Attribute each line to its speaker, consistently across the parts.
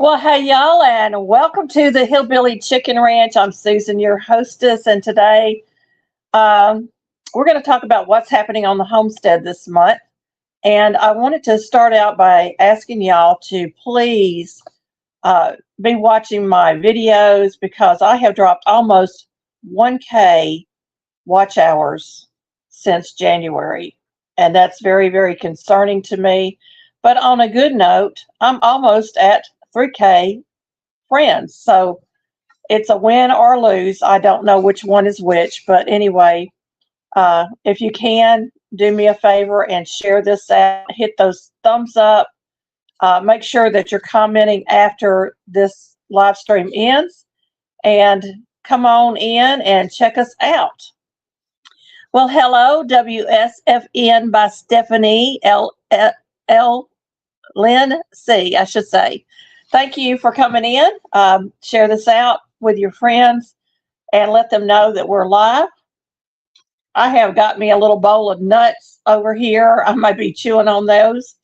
Speaker 1: Well, hey, y'all, and welcome to the Hillbilly Chicken Ranch. I'm Susan, your hostess, and today um, we're going to talk about what's happening on the homestead this month. And I wanted to start out by asking y'all to please be watching my videos because I have dropped almost 1K watch hours since January. And that's very, very concerning to me. But on a good note, I'm almost at 3K friends. So it's a win or lose. I don't know which one is which. But anyway, if you can, do me a favor and share this out. Hit those thumbs up. Make sure that you're commenting after this live stream ends. And come on in and check us out. Well, hello, WSFN by Stephanie L. Lynn C, I should say. Thank you for coming in. Share this out with your friends and let them know that we're live. I have got me a little bowl of nuts over here. I might be chewing on those.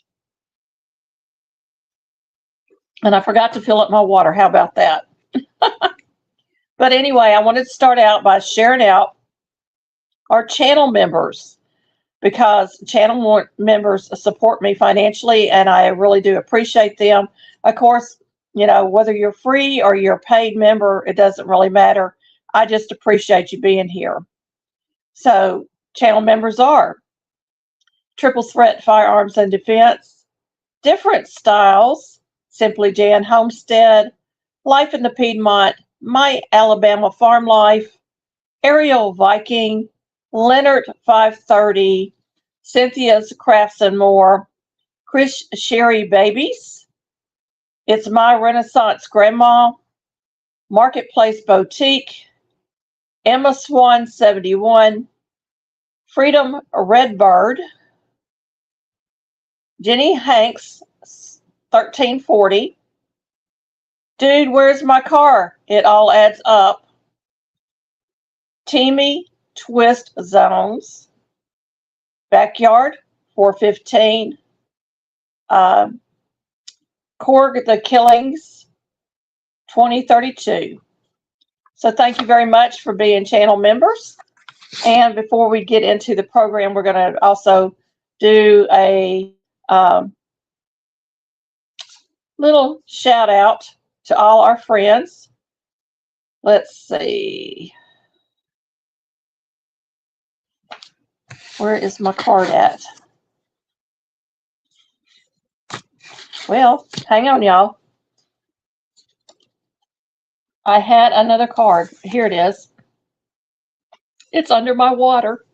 Speaker 1: And I forgot to fill up my water. How about that? But anyway, I wanted to start out by sharing out our channel members because channel members support me financially and I really do appreciate them. Of course, you know, whether you're free or you're a paid member, it doesn't really matter. I just appreciate you being here. So channel members are Triple Threat Firearms and Defense, Different Styles, Simply Jan Homestead, Life in the Piedmont, My Alabama Farm Life, Ariel Viking, Leonard 530, Cynthia's Crafts and More, Chris Sherry Babies, It's My Renaissance Grandma, Marketplace Boutique, Emma Swan 71, Freedom Redbird, Jenny Hanks 1340, Dude, Where's My Car? It All Adds Up, Teamy Twist Zones, Backyard 415, Korg the Killings 2032. So thank you very much for being channel members. And before we get into the program, we're going to also do a little shout out to all our friends. Let's see. Where is my card at? Well, hang on, y'all. I had another card. Here it is. It's under my water.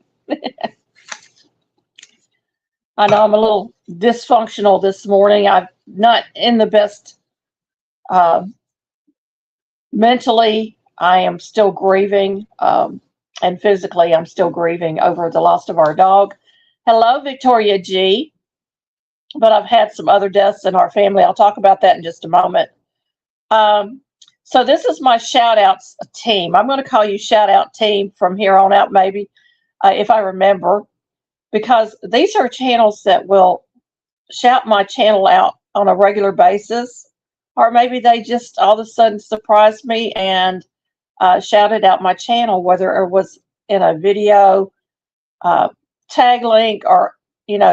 Speaker 1: I know I'm a little dysfunctional this morning. I'm not in the best mentally. I am still grieving, and physically, I'm still grieving over the loss of our dog. Hello, Victoria G. But I've had some other deaths in our family. I'll talk about that in just a moment. So this is my shout outs team. I'm going to call you shout out team from here on out, maybe, if I remember, because these are channels that will shout my channel out on a regular basis, or maybe they just all of a sudden surprised me and shouted out my channel, whether it was in a video, tag link, or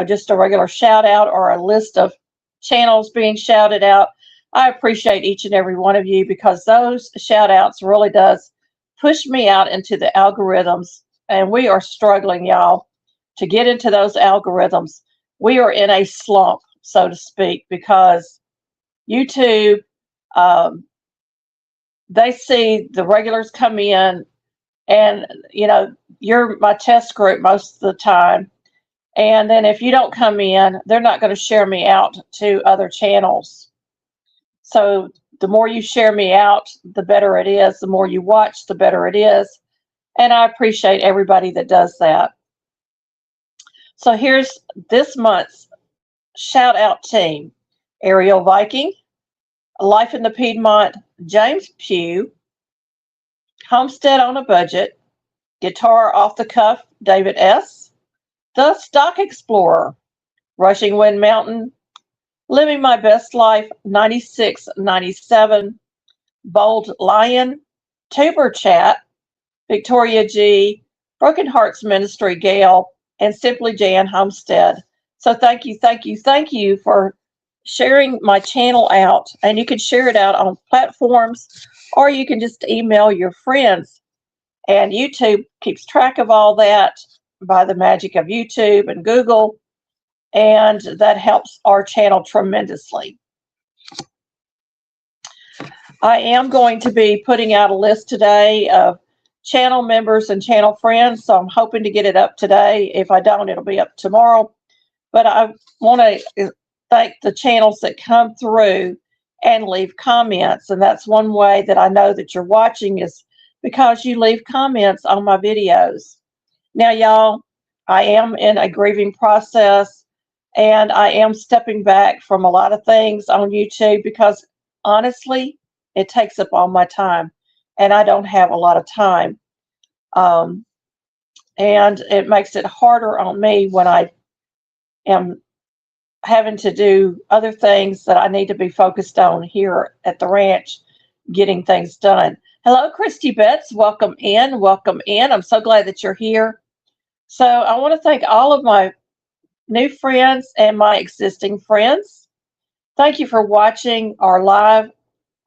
Speaker 1: just a regular shout out or a list of channels being shouted out. I appreciate each and every one of you because those shout outs really does push me out into the algorithms, and we are struggling, y'all, to get into those algorithms. We are in a slump, so to speak, because YouTube, they see the regulars come in and, you're my test group most of the time. And then if you don't come in, they're not going to share me out to other channels. So the more you share me out, the better it is. The more you watch, the better it is. And I appreciate everybody that does that. So here's this month's shout out team. Ariel Viking, Life in the Piedmont, James Pugh, Homestead on a Budget, Guitar Off the Cuff, David S., The Stock Explorer, Rushing Wind Mountain, Living My Best Life 9697, Bold Lion, Tuber Chat, Victoria G, Broken Hearts Ministry, Gail, and Simply Jan Homestead. So thank you for sharing my channel out. And you can share it out on platforms, or you can just email your friends. And YouTube keeps track of all that by the magic of YouTube and Google, and that helps our channel tremendously. I am going to be putting out a list today of channel members and channel friends, so I'm hoping to get it up today. If I don't, it'll be up tomorrow. But I want to thank the channels that come through and leave comments, and that's one way that I know that you're watching is because you leave comments on my videos. Now, y'all, I am in a grieving process, and I am stepping back from a lot of things on YouTube because, honestly, it takes up all my time, and I don't have a lot of time. And it makes it harder on me when I am having to do other things that I need to be focused on here at the ranch, getting things done. Hello, Christy Betts. Welcome in. Welcome in. I'm so glad that you're here. So I want to thank all of my new friends and my existing friends. Thank you for watching our live,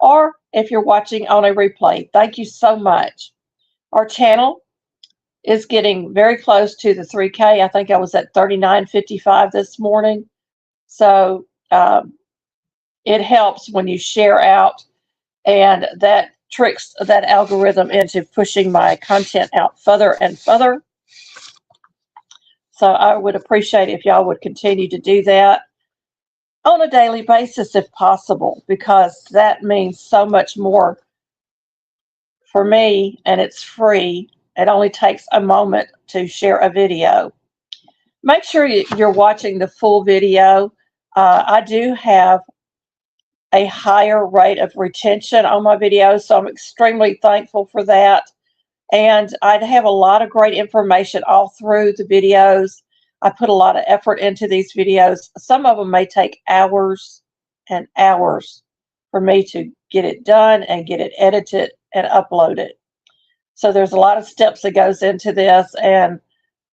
Speaker 1: or if you're watching on a replay, thank you so much. Our channel is getting very close to the 3K. I think I was at 39.55 this morning. So it helps when you share out, and that tricks that algorithm into pushing my content out further and further. So I would appreciate if y'all would continue to do that on a daily basis if possible, because that means so much more for me, and it's free. It only takes a moment to share a video. Make sure you're watching the full video. I do have a higher rate of retention on my videos, so I'm extremely thankful for that. And I have a lot of great information all through the videos. I put a lot of effort into these videos. Some of them may take hours and hours for me to get it done and get it edited and uploaded. So there's a lot of steps that goes into this, and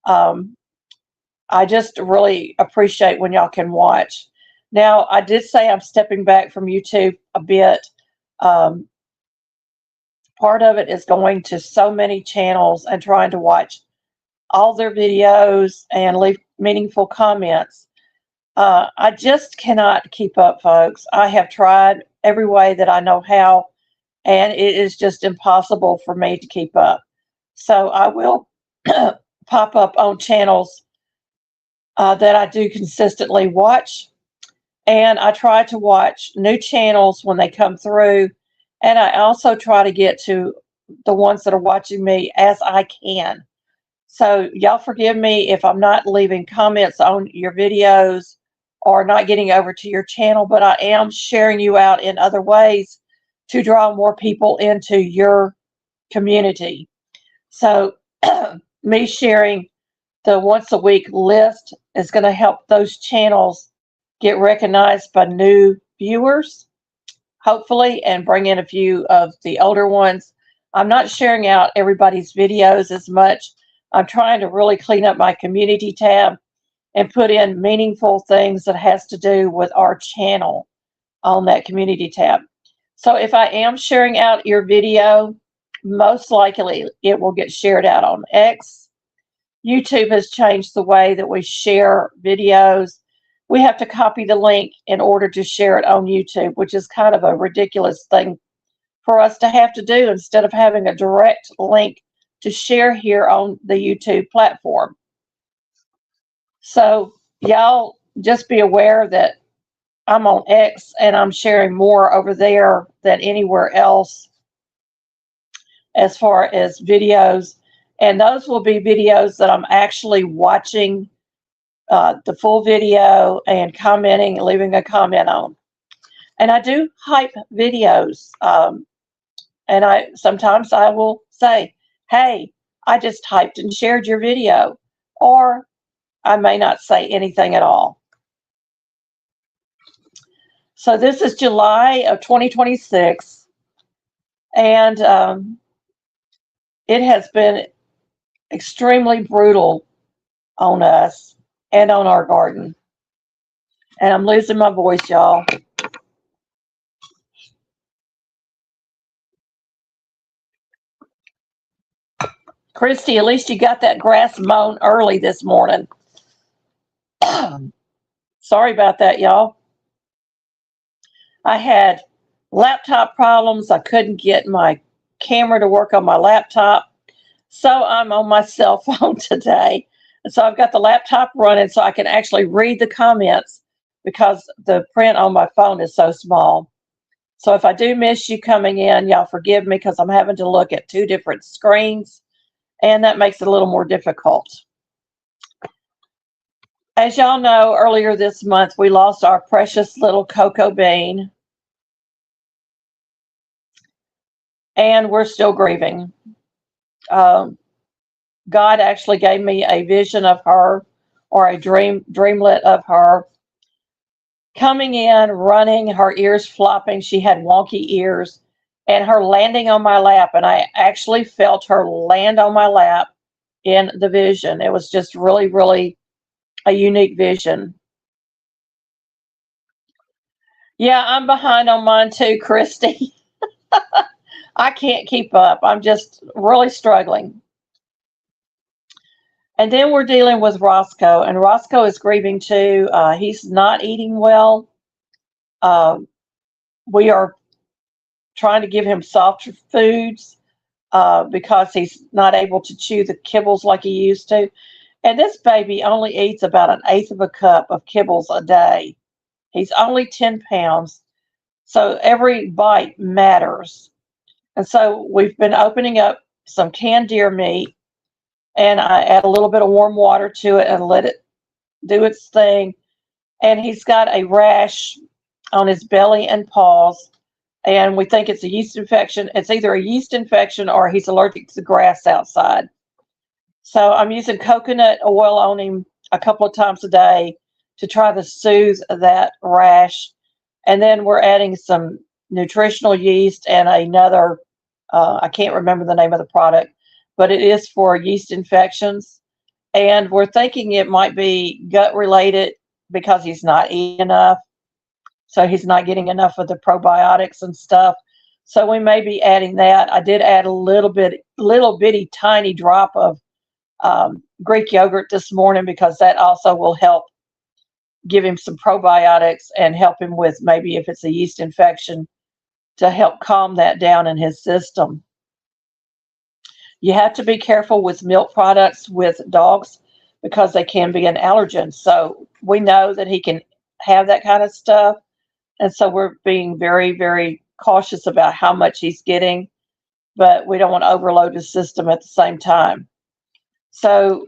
Speaker 1: I just really appreciate when y'all can watch. Now, I did say I'm stepping back from YouTube a bit. Part of it is going to so many channels and trying to watch all their videos and leave meaningful comments. I just cannot keep up, folks. I have tried every way that I know how, and it is just impossible for me to keep up. So I will pop up on channels that I do consistently watch, and I try to watch new channels when they come through, and I also try to get to the ones that are watching me as I can. So y'all forgive me if I'm not leaving comments on your videos or not getting over to your channel, but I am sharing you out in other ways to draw more people into your community. So me sharing the once a week list is going to help those channels get recognized by new viewers, hopefully, and bring in a few of the older ones. I'm not sharing out everybody's videos as much. I'm trying to really clean up my community tab and put in meaningful things that has to do with our channel on that community tab. So if I am sharing out your video, most likely it will get shared out on X. YouTube has changed the way that we share videos. We have to copy the link in order to share it on YouTube, which is kind of a ridiculous thing for us to have to do instead of having a direct link to share here on the YouTube platform. So y'all just be aware that I'm on X and I'm sharing more over there than anywhere else as far as videos. And those will be videos that I'm actually watching the full video and commenting, leaving a comment on. And I do hype videos. And sometimes I will say, hey, I just hyped and shared your video. Or I may not say anything at all. So this is July of 2026, and it has been extremely brutal on us and on our garden. And I'm losing my voice, y'all. Christy, at least you got that grass mown early this morning. Sorry about that, y'all. I had laptop problems. I couldn't get my camera to work on my laptop. So I'm on my cell phone today. And so I've got the laptop running so I can actually read the comments because the print on my phone is so small. So if I do miss you coming in, y'all forgive me because I'm having to look at two different screens, and that makes it a little more difficult. As y'all know, earlier this month, we lost our precious little cocoa bean, and we're still grieving. God actually gave me a vision of her, or a dreamlet of her coming in, running, her ears flopping. She had wonky ears, and her landing on my lap. And I actually felt her land on my lap in the vision. It was just really, really a unique vision. Yeah, I'm behind on mine too, Christy. I can't keep up. I'm just really struggling. And then we're dealing with Roscoe, and Roscoe is grieving too. He's not eating well. Uh, we are trying to give him softer foods because he's not able to chew the kibbles like he used to. And this baby only eats about an eighth of a cup of kibbles a day. He's only 10 pounds. So every bite matters. And so we've been opening up some canned deer meat, and I add a little bit of warm water to it and let it do its thing. And he's got a rash on his belly and paws, and we think it's a yeast infection. It's either a yeast infection or he's allergic to the grass outside. So I'm using coconut oil on him a couple of times a day to try to soothe that rash. And then we're adding some nutritional yeast and another, I can't remember the name of the product, but it is for yeast infections. And we're thinking it might be gut related because he's not eating enough. So he's not getting enough of the probiotics and stuff. So we may be adding that. I did add a little bitty tiny drop of Greek yogurt this morning because that also will help give him some probiotics and help him with maybe if it's a yeast infection to help calm that down in his system. You have to be careful with milk products with dogs because they can be an allergen. So we know that he can have that kind of stuff. And so we're being very, very cautious about how much he's getting, but we don't want to overload his system at the same time. So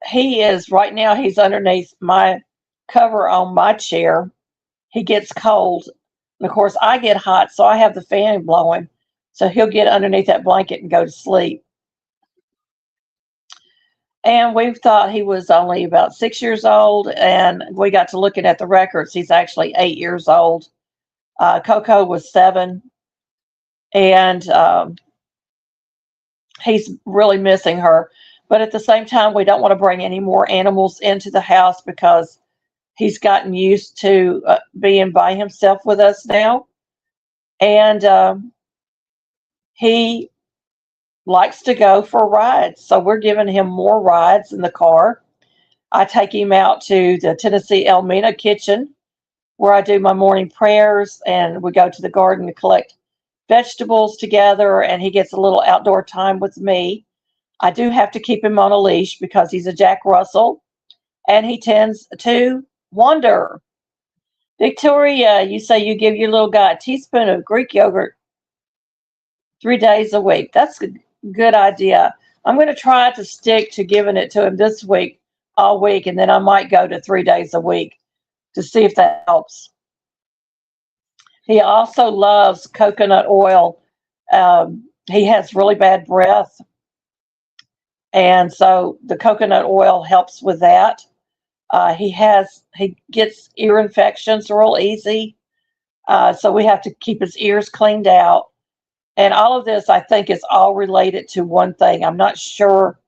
Speaker 1: he is right now, he's underneath my cover on my chair. He gets cold. And of course, I get hot, so I have the fan blowing. So he'll get underneath that blanket and go to sleep. And we thought he was only about 6 years old, and we got to looking at the records. He's actually 8 years old. Coco was 7, and he's really missing her. But at the same time, we don't want to bring any more animals into the house because he's gotten used to being by himself with us now. And he likes to go for rides. So we're giving him more rides in the car. I take him out to the Tennessee Elmina kitchen where I do my morning prayers, and we go to the garden to collect vegetables together, and he gets a little outdoor time with me. I do have to keep him on a leash because he's a Jack Russell, and he tends to wander. Victoria, you say you give your little guy a teaspoon of Greek yogurt 3 days a week. That's a good idea. I'm going to try to stick to giving it to him this week, all week, and then I might go to 3 days a week to see if that helps. He also loves coconut oil. He has really bad breath, and so the coconut oil helps with that. He gets ear infections real easy. So we have to keep his ears cleaned out. And all of this, I think, is all related to one thing. I'm not sure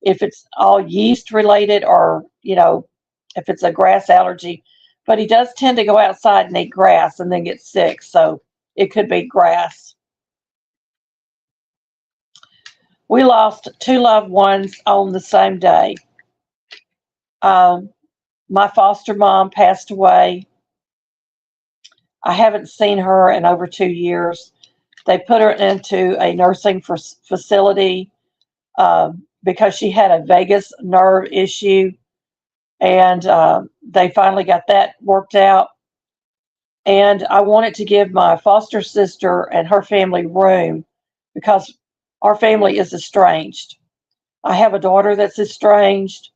Speaker 1: if it's all yeast related or, if it's a grass allergy, but he does tend to go outside and eat grass and then get sick. So it could be grass. We lost two loved ones on the same day. Um, my foster mom passed away. I haven't seen her in over 2 years. They put her into a nursing facility because she had a vagus nerve issue, and they finally got that worked out. And I wanted to give my foster sister and her family room because our family is estranged. I have a daughter that's estranged,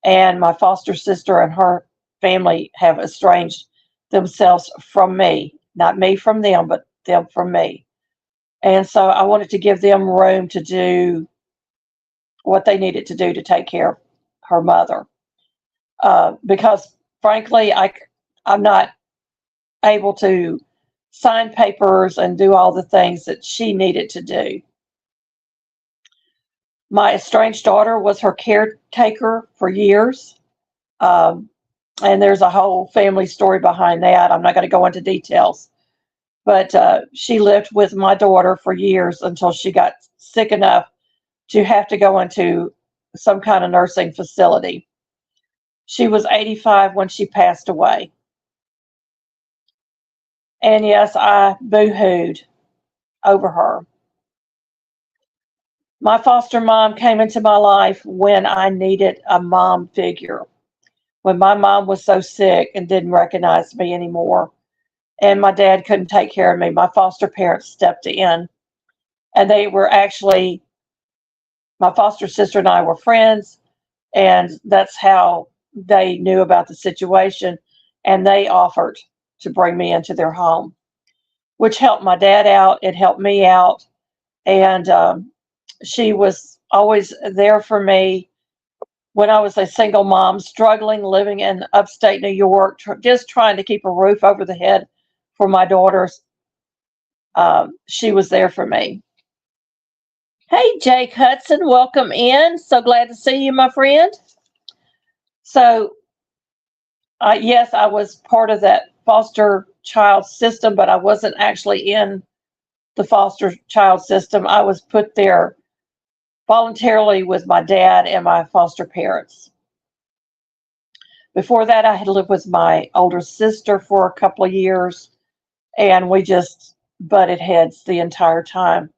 Speaker 1: and my foster sister and her family have estranged themselves from me. Not me from them, but them from me. And so I wanted to give them room to do what they needed to do to take care of her mother. Because frankly, I'm not able to sign papers and do all the things that she needed to do. My estranged daughter was her caretaker for years. And there's a whole family story behind that. I'm not going to go into details. But she lived with my daughter for years until she got sick enough to have to go into some kind of nursing facility. She was 85 when she passed away. And yes, I boo-hooed over her. My foster mom came into my life when I needed a mom figure, when my mom was so sick and didn't recognize me anymore. And my dad couldn't take care of me. My foster parents stepped in, and they were actually, my foster sister and I were friends, and that's how they knew about the situation, and they offered to bring me into their home, which helped my dad out. It helped me out, and she was always there for me when I was a single mom, struggling, living in upstate New York, just trying to keep a roof over the head for my daughters. She was there for me. Hey, Jake Hudson, welcome in. So glad to see you, my friend. So, yes, I was part of that foster child system, but I wasn't actually in the foster child system. I was put there voluntarily with my dad and my foster parents. Before that, I had lived with my older sister for a couple of years, and we just butted heads the entire time.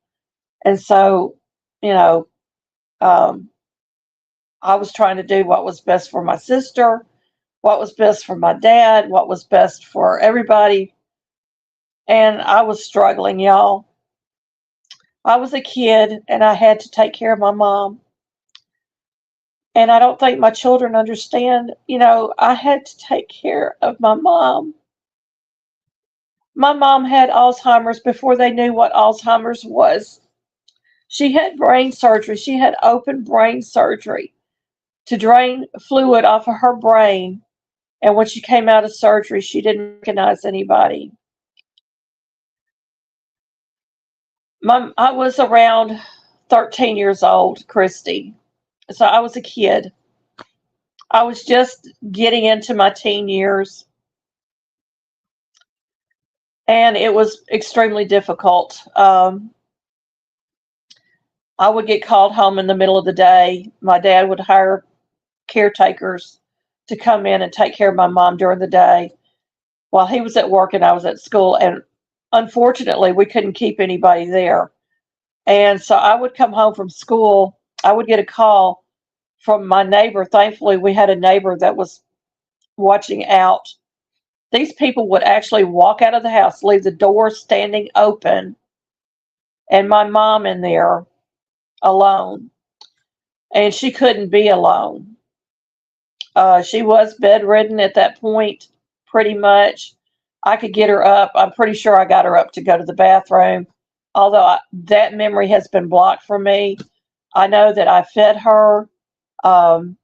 Speaker 1: And so, you know, um, I was trying to do what was best for my sister, what was best for my dad, what was best for everybody. And I was struggling, y'all. I was a kid and I had to take care of my mom. And I don't think my children understand, I had to take care of my mom. My mom had Alzheimer's before they knew what Alzheimer's was. She had brain surgery. She had open brain surgery to drain fluid off of her brain. And when she came out of surgery, she didn't recognize anybody. I was around 13 years old, Christy. So I was a kid. I was just getting into my teen years. And it was extremely difficult. I would get called home in the middle of the day. My dad would hire caretakers to come in and take care of my mom during the day while he was at work and I was at school. And unfortunately, we couldn't keep anybody there. And so I would come home from school. I would get a call from my neighbor. Thankfully, we had a neighbor that was watching out. These people would actually walk out of the house, leave the door standing open, and my mom in there alone. And she couldn't be alone. She was bedridden at that point, pretty much. I could get her up. I'm pretty sure I got her up to go to the bathroom, although that memory has been blocked from me. I know that I fed her, and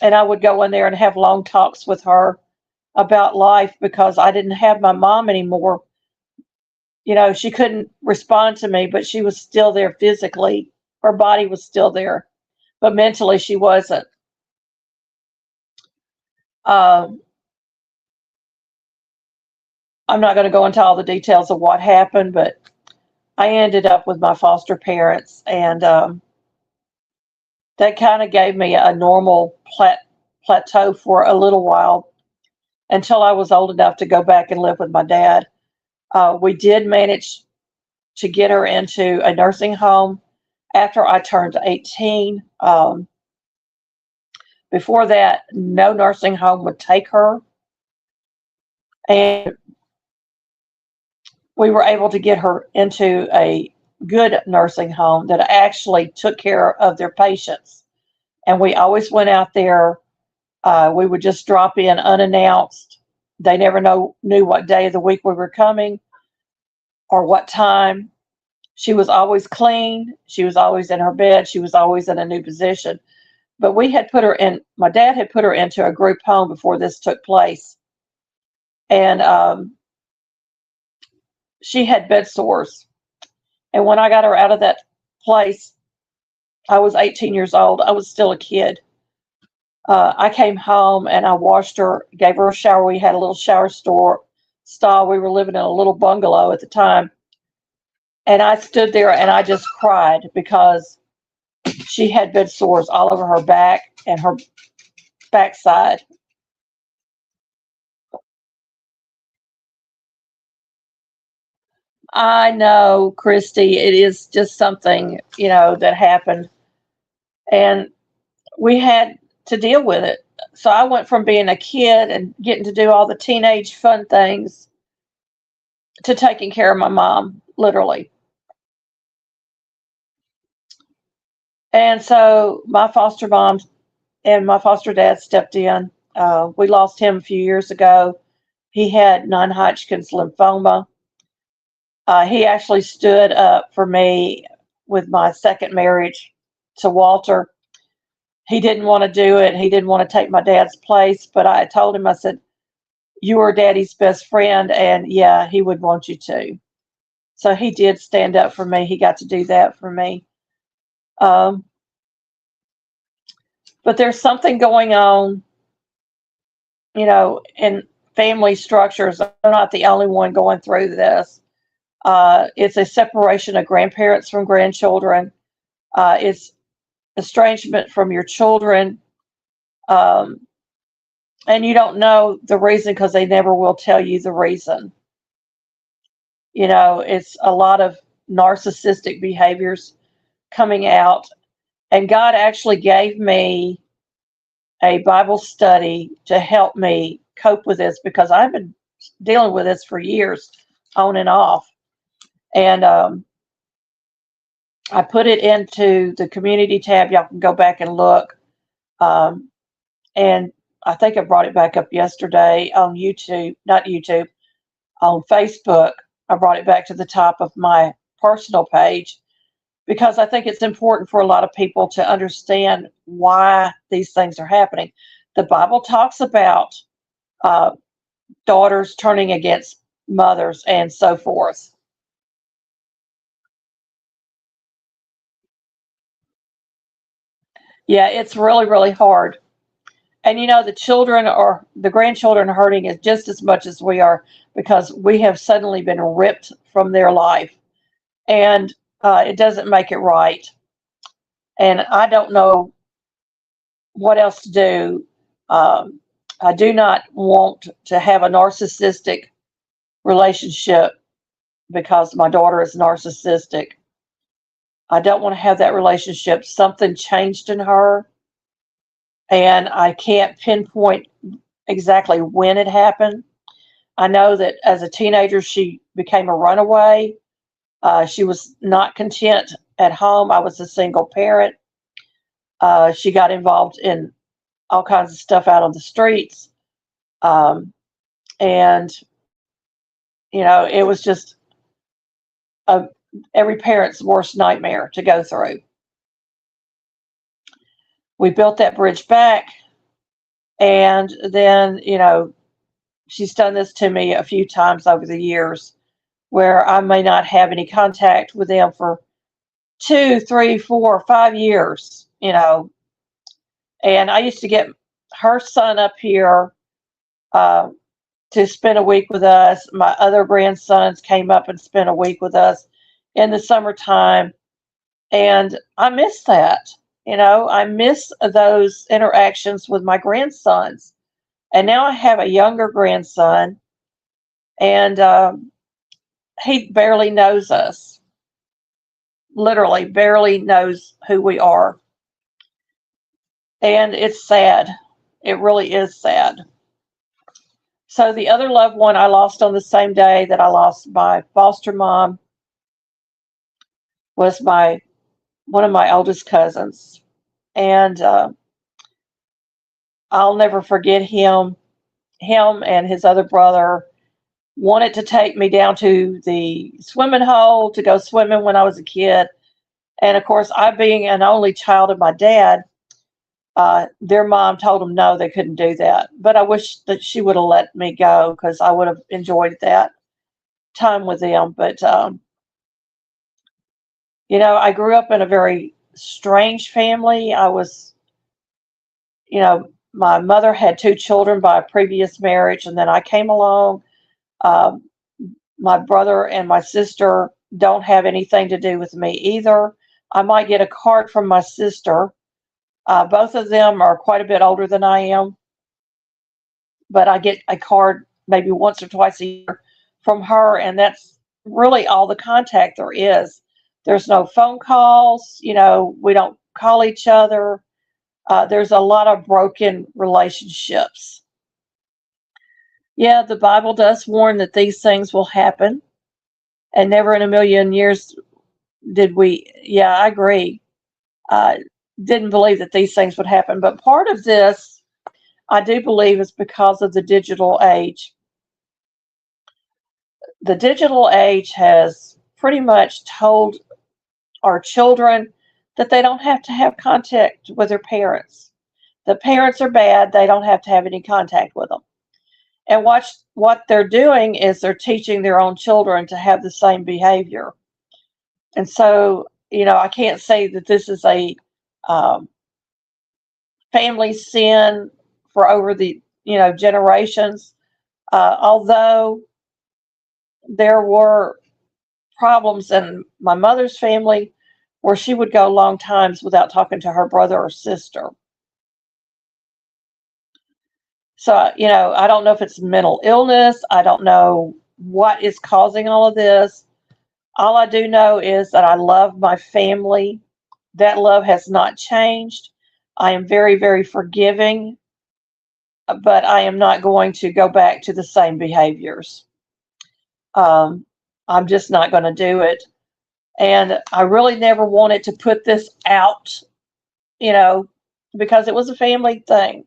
Speaker 1: I would go in there and have long talks with her about life because I didn't have my mom anymore. she couldn't respond to me, but she was still there physically. Her body was still there, but mentally she wasn't. Um, I'm not going to go into all the details of what happened, but I ended up with my foster parents, and that kind of gave me a normal plateau for a little while until I was old enough to go back and live with my dad. We did manage to get her into a nursing home after I turned 18. Before that, no nursing home would take her. And we were able to get her into a good nursing home that actually took care of their patients. And we always went out there. We would just drop in unannounced. They never knew what day of the week we were coming or what time. She was always clean. She was always in her bed. She was always in a new position. But my dad had put her into a group home before this took place. And she had bed sores. And when I got her out of that place, I was 18 years old. I was still a kid. I came home and I washed her, gave her a shower. We had a little shower stall. We were living in a little bungalow at the time. And I stood there and I just cried because she had bed sores all over her back and her backside. I know, Christy, it is just something, that happened. And we had to deal with it. So I went from being a kid and getting to do all the teenage fun things to taking care of my mom, literally. And so my foster mom and my foster dad stepped in. We lost him a few years ago. He had non-Hodgkin's lymphoma. He actually stood up for me with my second marriage to Walter. He didn't want to do it. He didn't want to take my dad's place, but I told him, I said, you are daddy's best friend, and yeah, he would want you to. So he did stand up for me. He got to do that for me. Um, but there's something going on, in family structures. I'm not the only one going through this. It's a separation of grandparents from grandchildren. It's estrangement from your children. Um, and you don't know the reason because they never will tell you the reason. It's a lot of narcissistic behaviors coming out. And God actually gave me a Bible study to help me cope with this because I've been dealing with this for years, on and off. And I put it into the community tab. Y'all can go back and look. And I think I brought it back up yesterday on YouTube, not YouTube, on Facebook. I brought it back to the top of my personal page because I think it's important for a lot of people to understand why these things are happening. The Bible talks about uh, daughters turning against mothers and so forth. Yeah, it's really, really hard. And the grandchildren are hurting as just as much as we are because we have suddenly been ripped from their life. And it doesn't make it right. And I don't know what else to do. Um, I do not want to have a narcissistic relationship because my daughter is narcissistic. I don't want to have that relationship. Something changed in her, and I can't pinpoint exactly when it happened. I know that as a teenager, she became a runaway. She was not content at home. I was a single parent. She got involved in all kinds of stuff out on the streets. Um, and, it was just a, every parent's worst nightmare to go through. We built that bridge back. And then, she's done this to me a few times over the years where I may not have any contact with them for 2, 3, 4, 5 years, And I used to get her son up here uh, to spend a week with us. My other grandsons came up and spent a week with us in the summertime. And I miss that. I miss those interactions with my grandsons. And now I have a younger grandson, and he barely knows us, literally, barely knows who we are. And it's sad. It really is sad. So the other loved one I lost on the same day that I lost my foster mom was one of my oldest cousins. And I'll never forget him. Him and his other brother wanted to take me down to the swimming hole to go swimming when I was a kid. And of course, I being an only child of my dad, their mom told them no, they couldn't do that. But I wish that she would have let me go because I would have enjoyed that time with them. But, I grew up in a very strange family. My mother had 2 children by a previous marriage, and then I came along. Um, my brother and my sister don't have anything to do with me either. I might get a card from my sister. Both of them are quite a bit older than I am, but I get a card maybe once or twice a year from her, and that's really all the contact there is. There's no phone calls, we don't call each other. There's a lot of broken relationships. Yeah, the Bible does warn that these things will happen, and never in a million years did we. Yeah, I agree. Uh, didn't believe that these things would happen, but part of this, I do believe, is because of the digital age. The digital age has pretty much told our children that they don't have to have contact with their parents. The parents are bad, they don't have to have any contact with them. And what they're doing is they're teaching their own children to have the same behavior. And so, I can't say that this is a um, family sin for over the generations. Although there were problems in my mother's family where she would go long times without talking to her brother or sister. So, I don't know if it's mental illness. I don't know what is causing all of this. All I do know is that I love my family. That love has not changed. I am very, very forgiving, but I am not going to go back to the same behaviors. Um, I'm just not going to do it. And I really never wanted to put this out, you know, because it was a family thing.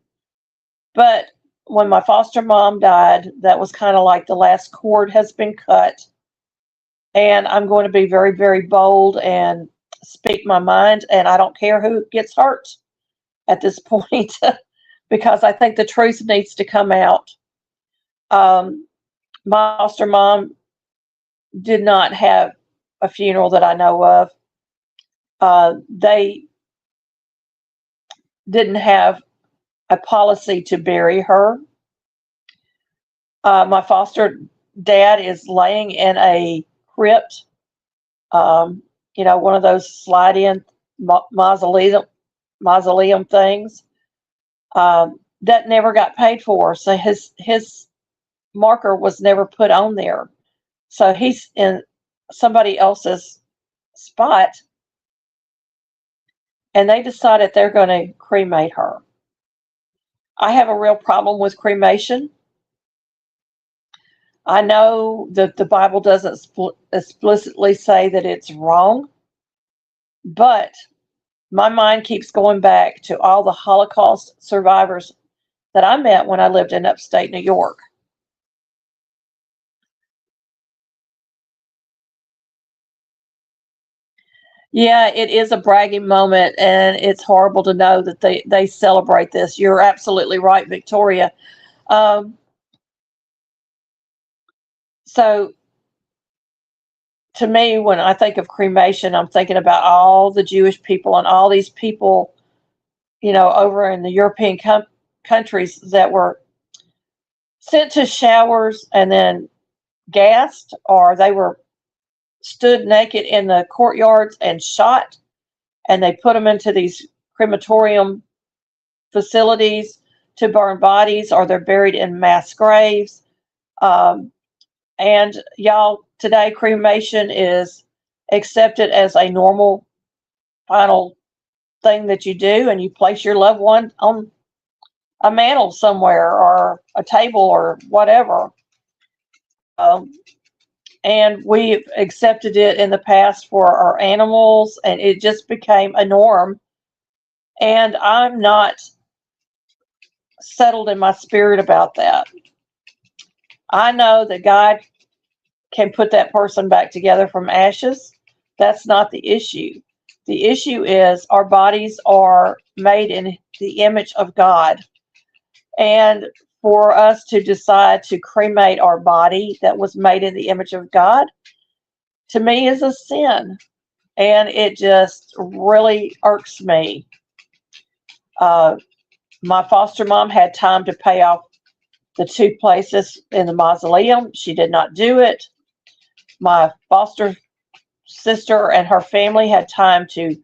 Speaker 1: But when my foster mom died, that was kind of like the last cord has been cut. And I'm going to be very, very bold and speak my mind. And I don't care who gets hurt at this point because I think the truth needs to come out. Um, my foster mom did not have a funeral that I know of. They didn't have a policy to bury her. My foster dad is laying in a crypt, one of those slide-in mausoleum things that never got paid for. So his marker was never put on there. So he's in somebody else's spot, and they decided they're going to cremate her. I have a real problem with cremation. I know that the Bible doesn't explicitly say that it's wrong, but my mind keeps going back to all the Holocaust survivors that I met when I lived in upstate New York. Yeah, it is a bragging moment, and it's horrible to know that they celebrate this. You're absolutely right, Victoria. Um, so to me, when I think of cremation, I'm thinking about all the Jewish people and all these people, over in the European countries that were sent to showers and then gassed, or they were stood naked in the courtyards and shot, and they put them into these crematorium facilities to burn bodies, or they're buried in mass graves. And y'all, today cremation is accepted as a normal final thing that you do, and you place your loved one on a mantle somewhere or a table or whatever. And we've accepted it in the past for our animals, and it just became a norm. And I'm not settled in my spirit about that. I know that God can put that person back together from ashes. That's not the issue. The issue is our bodies are made in the image of God. And for us to decide to cremate our body that was made in the image of God, to me, is a sin. And it just really irks me. My foster mom had time to pay off the 2 places in the mausoleum. She did not do it. My foster sister and her family had time to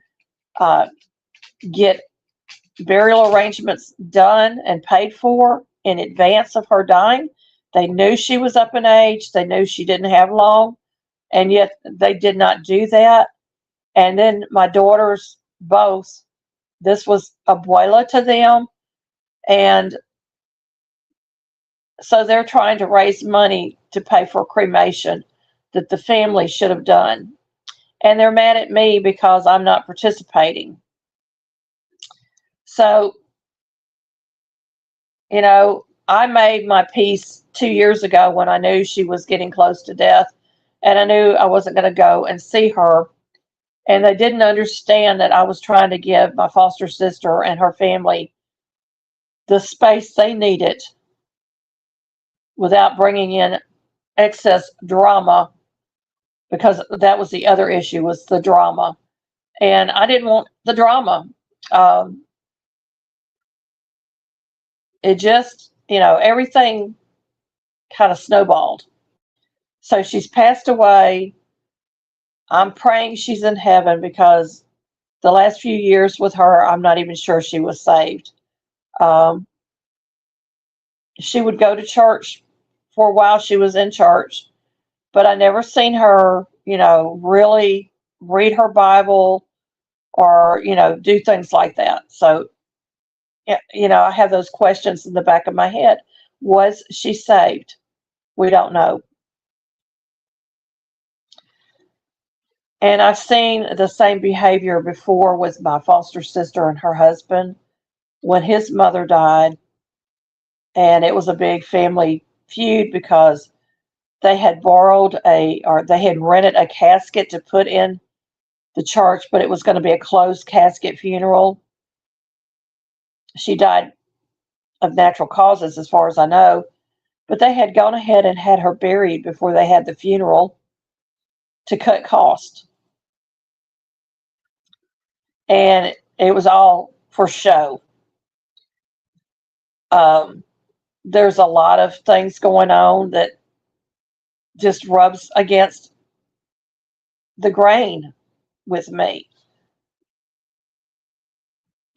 Speaker 1: get burial arrangements done and paid for in advance of her dying. They knew she was up in age. They knew she didn't have long, and yet they did not do that. And then my daughters both, this was abuela to them, and so they're trying to raise money to pay for cremation that the family should have done. And they're mad at me because I'm not participating. So, I made my peace 2 years ago when I knew she was getting close to death, and I knew I wasn't going to go and see her. And they didn't understand that I was trying to give my foster sister and her family the space they needed without bringing in excess drama, because that was the other issue, was the drama. And I didn't want the drama. It just, everything kind of snowballed. So she's passed away. I'm praying she's in heaven, because the last few years with her, I'm not even sure she was saved. She would go to church for a while. She was in church, but I never seen her, really read her Bible or, do things like that. So, I have those questions in the back of my head. Was she saved? We don't know. And I've seen the same behavior before with my foster sister and her husband when his mother died. And it was a big family feud because they had they had rented a casket to put in the church, but it was going to be a closed casket funeral. She died of natural causes, as far as I know, but they had gone ahead and had her buried before they had the funeral to cut costs. And it was all for show. There's a lot of things going on that just rubs against the grain with me.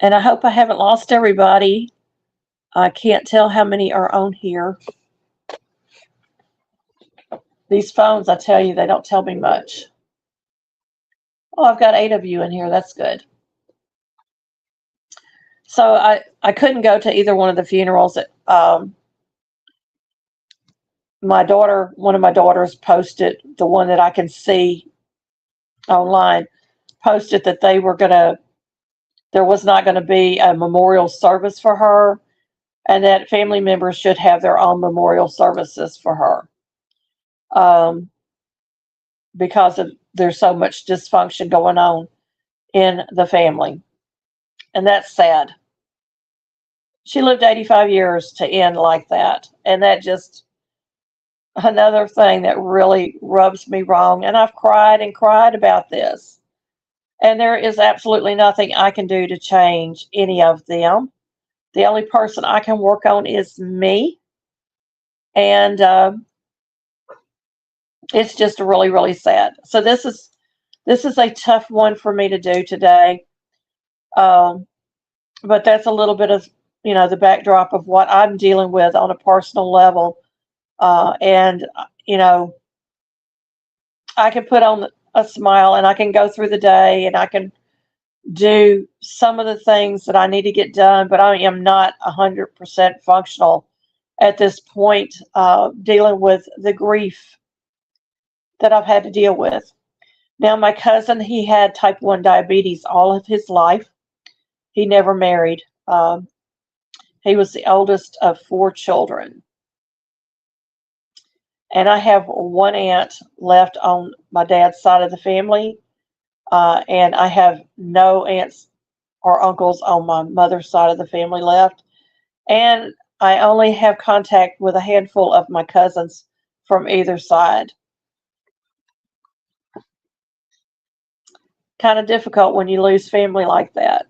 Speaker 1: And I hope I haven't lost everybody. I can't tell how many are on here. These phones, I tell you, they don't tell me much. Oh, I've got 8 of you in here. That's good. So I couldn't go to either one of the funerals. One of my daughters posted, the one that I can see online, posted that there was not going to be a memorial service for her, and that family members should have their own memorial services for her. Because there's so much dysfunction going on in the family. And that's sad. She lived 85 years to end like that. And that just another thing that really rubs me wrong. And I've cried and cried about this. And there is absolutely nothing I can do to change any of them. The only person I can work on is me. And it's just really, really sad. So this is a tough one for me to do today. Um, but that's a little bit of the backdrop of what I'm dealing with on a personal level. And you know, I can put on a smile and I can go through the day and I can do some of the things that I need to get done, but I am not 100% functional at this point, dealing with the grief that I've had to deal with. Now, my cousin, he had type 1 diabetes all of his life. He never married. He was the oldest of four children. And I have one aunt left on my dad's side of the family, and I have no aunts or uncles on my mother's side of the family left. And I only have contact with a handful of my cousins from either side. Kind of difficult when you lose family like that.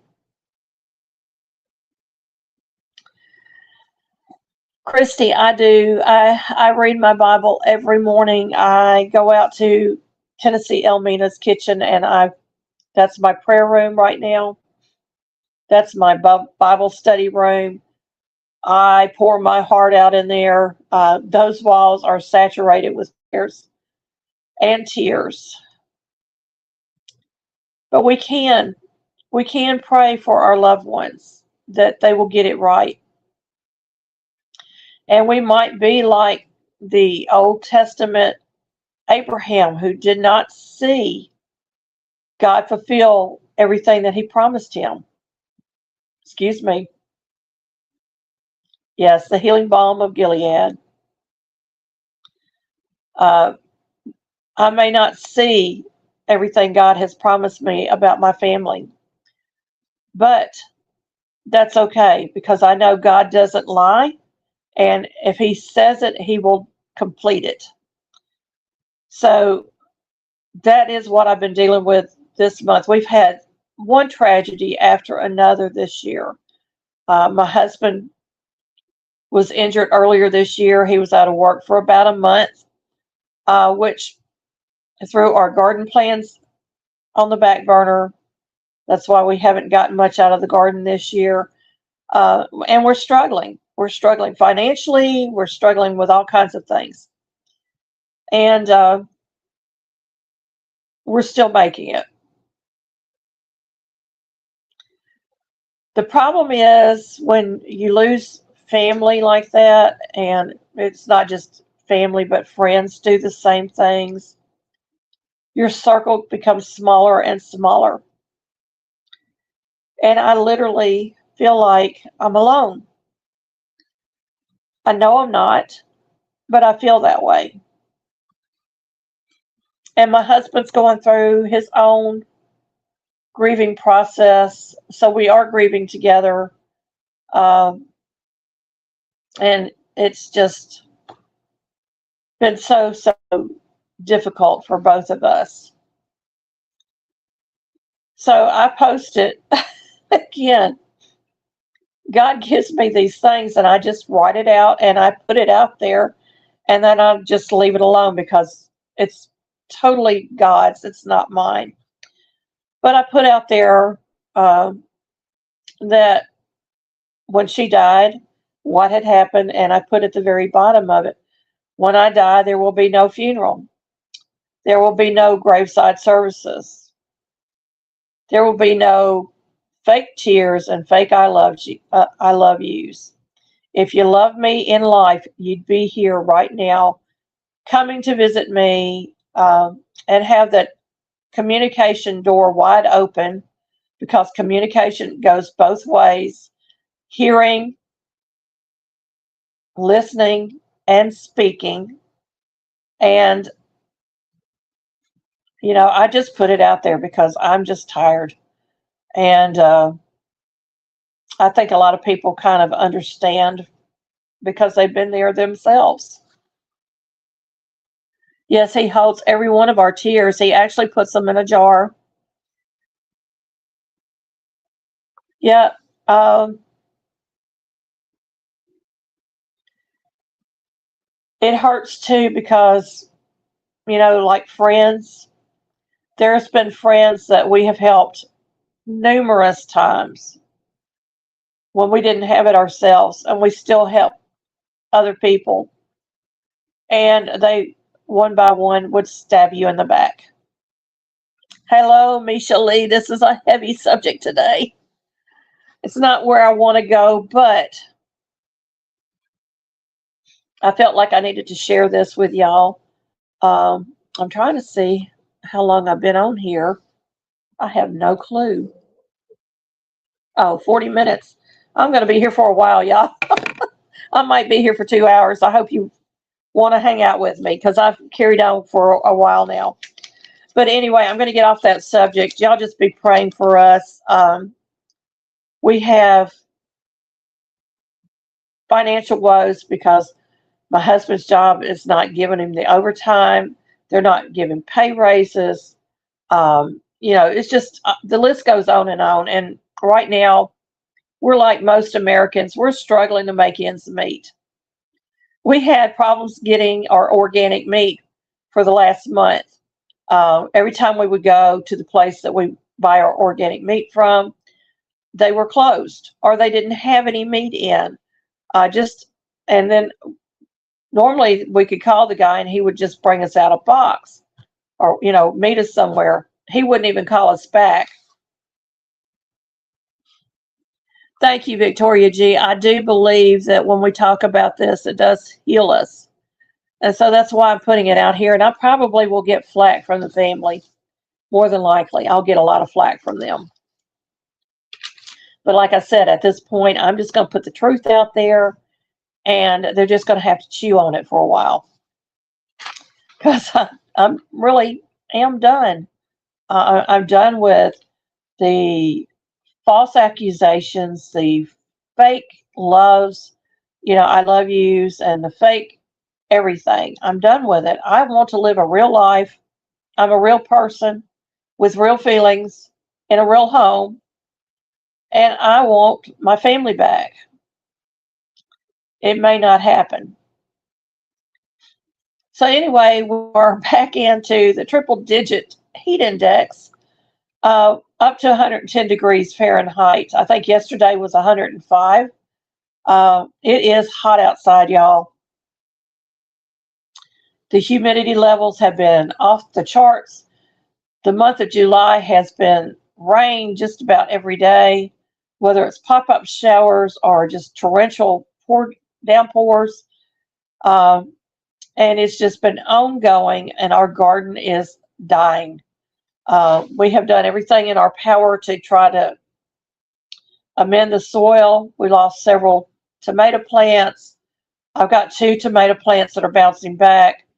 Speaker 1: Christy, I do. I read my Bible every morning. I go out to Tennessee Elmina's kitchen, and that's my prayer room right now. That's my Bible study room. I pour my heart out in there. Those walls are saturated with prayers and tears. But we can pray for our loved ones that they will get it right. And we might be like the Old Testament Abraham, who did not see God fulfill everything that he promised him. Excuse me. Yes, the healing balm of Gilead. Uh, I may not see everything God has promised me about my family, but that's okay because I know God doesn't lie. And if he says it, he will complete it. So that is what I've been dealing with this month. We've had one tragedy after another this year. My husband was injured earlier this year. He was out of work for about a month, which threw our garden plans on the back burner. That's why we haven't gotten much out of the garden this year. And we're struggling. We're struggling financially. We're struggling with all kinds of things. And we're still making it. The problem is when you lose family like that, and it's not just family, but friends do the same things, your circle becomes smaller and smaller. And I literally feel like I'm alone. I know I'm not, but I feel that way. And my husband's going through his own grieving process. So we are grieving together. Um, and it's just been so difficult for both of us. So I posted again. God gives me these things and I just write it out and I put it out there and then I just leave it alone because it's totally God's, it's not mine. But I put out there that when she died, what had happened, and I put at the very bottom of it, when I die, there will be no funeral. There will be no graveside services. There will be no fake tears and fake I love yous. If you love me in life, you'd be here right now, coming to visit me, and have that communication door wide open because communication goes both ways. Hearing, listening, and speaking. And, I just put it out there because I'm just tired. And I think a lot of people kind of understand because they've been there themselves. Yes, he holds every one of our tears. He actually puts them in a jar. Yeah. Um, it hurts too because, like friends, there's been friends that we have helped numerous times when we didn't have it ourselves, and we still help other people. And they, one by one, would stab you in the back. Hello, Misha Lee. This is a heavy subject today. It's not where I want to go, but I felt like I needed to share this with y'all. I'm trying to see how long I've been on here. I have no clue. Oh, 40 minutes. I'm going to be here for a while, y'all. I might be here for 2 hours. I hope you want to hang out with me because I've carried on for a while now. But anyway, I'm going to get off that subject. Y'all just be praying for us. We have financial woes because my husband's job is not giving him the overtime. They're not giving pay raises. It's just the list goes on and on. And right now, we're like most Americans, we're struggling to make ends meet. We had problems getting our organic meat for the last month. Every time we would go to the place that we buy our organic meat from, they were closed or they didn't have any meat in. Just and then normally we could call the guy and he would just bring us out a box or meet us somewhere. He wouldn't even call us back. Thank you, Victoria G. I do believe that when we talk about this, it does heal us. And so that's why I'm putting it out here. And I probably will get flack from the family. More than likely, I'll get a lot of flack from them. But like I said, at this point, I'm just going to put the truth out there and they're just going to have to chew on it for a while. Because I'm really am done. I'm done with the false accusations, the fake loves, I love yous, and the fake everything. I'm done with it. I want to live a real life. I'm a real person with real feelings in a real home, and I want my family back. It may not happen. So, anyway, we're back into the triple digit heat index. Up to 110 degrees Fahrenheit. I think yesterday was 105. It is hot outside, y'all. The humidity levels have been off the charts. The month of July has been rain just about every day, whether it's pop-up showers or just torrential downpours. And it's just been ongoing, and our garden is dying. We have done everything in our power to try to amend the soil. We lost several tomato plants. I've got 2 tomato plants that are bouncing back.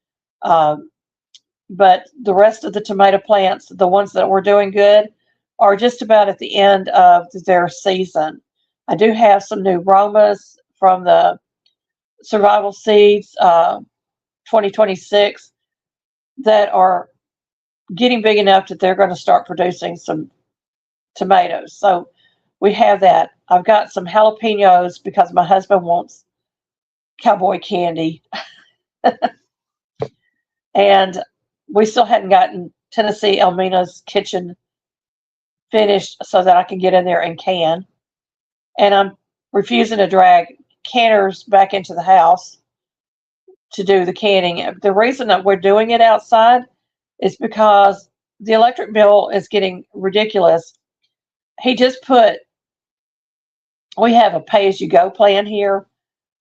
Speaker 1: But the rest of the tomato plants, the ones that were doing good, are just about at the end of their season. I do have some new Romas from the Survival Seeds 2026 that are getting big enough that they're going to start producing some tomatoes. So we have that. I've got some jalapenos because my husband wants cowboy candy. And we still hadn't gotten Tennessee Elmina's kitchen finished so that I can get in there and can. And I'm refusing to drag canners back into the house to do the canning. The reason that we're doing it outside is because the electric bill is getting ridiculous. He just we have a pay-as-you-go plan here.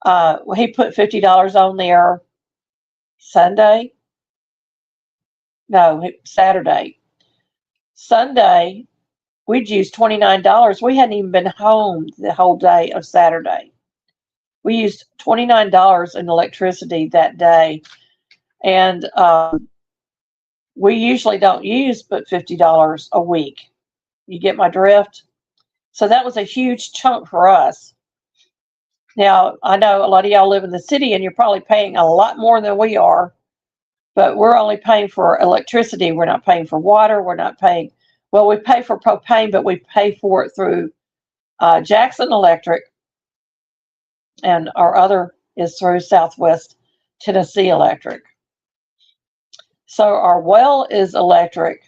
Speaker 1: He put $50 on there Saturday. Sunday, we'd used $29. We hadn't even been home the whole day of Saturday. We used $29 in electricity that day. And we usually don't use but $50 a week. You get my drift? So that was a huge chunk for us. Now, I know a lot of y'all live in the city and you're probably paying a lot more than we are. but we're only paying for electricity. We're not paying for water. We're not paying, well, we pay for propane, but we pay for it through Jackson Electric, and our other is through Southwest Tennessee Electric. So our well is electric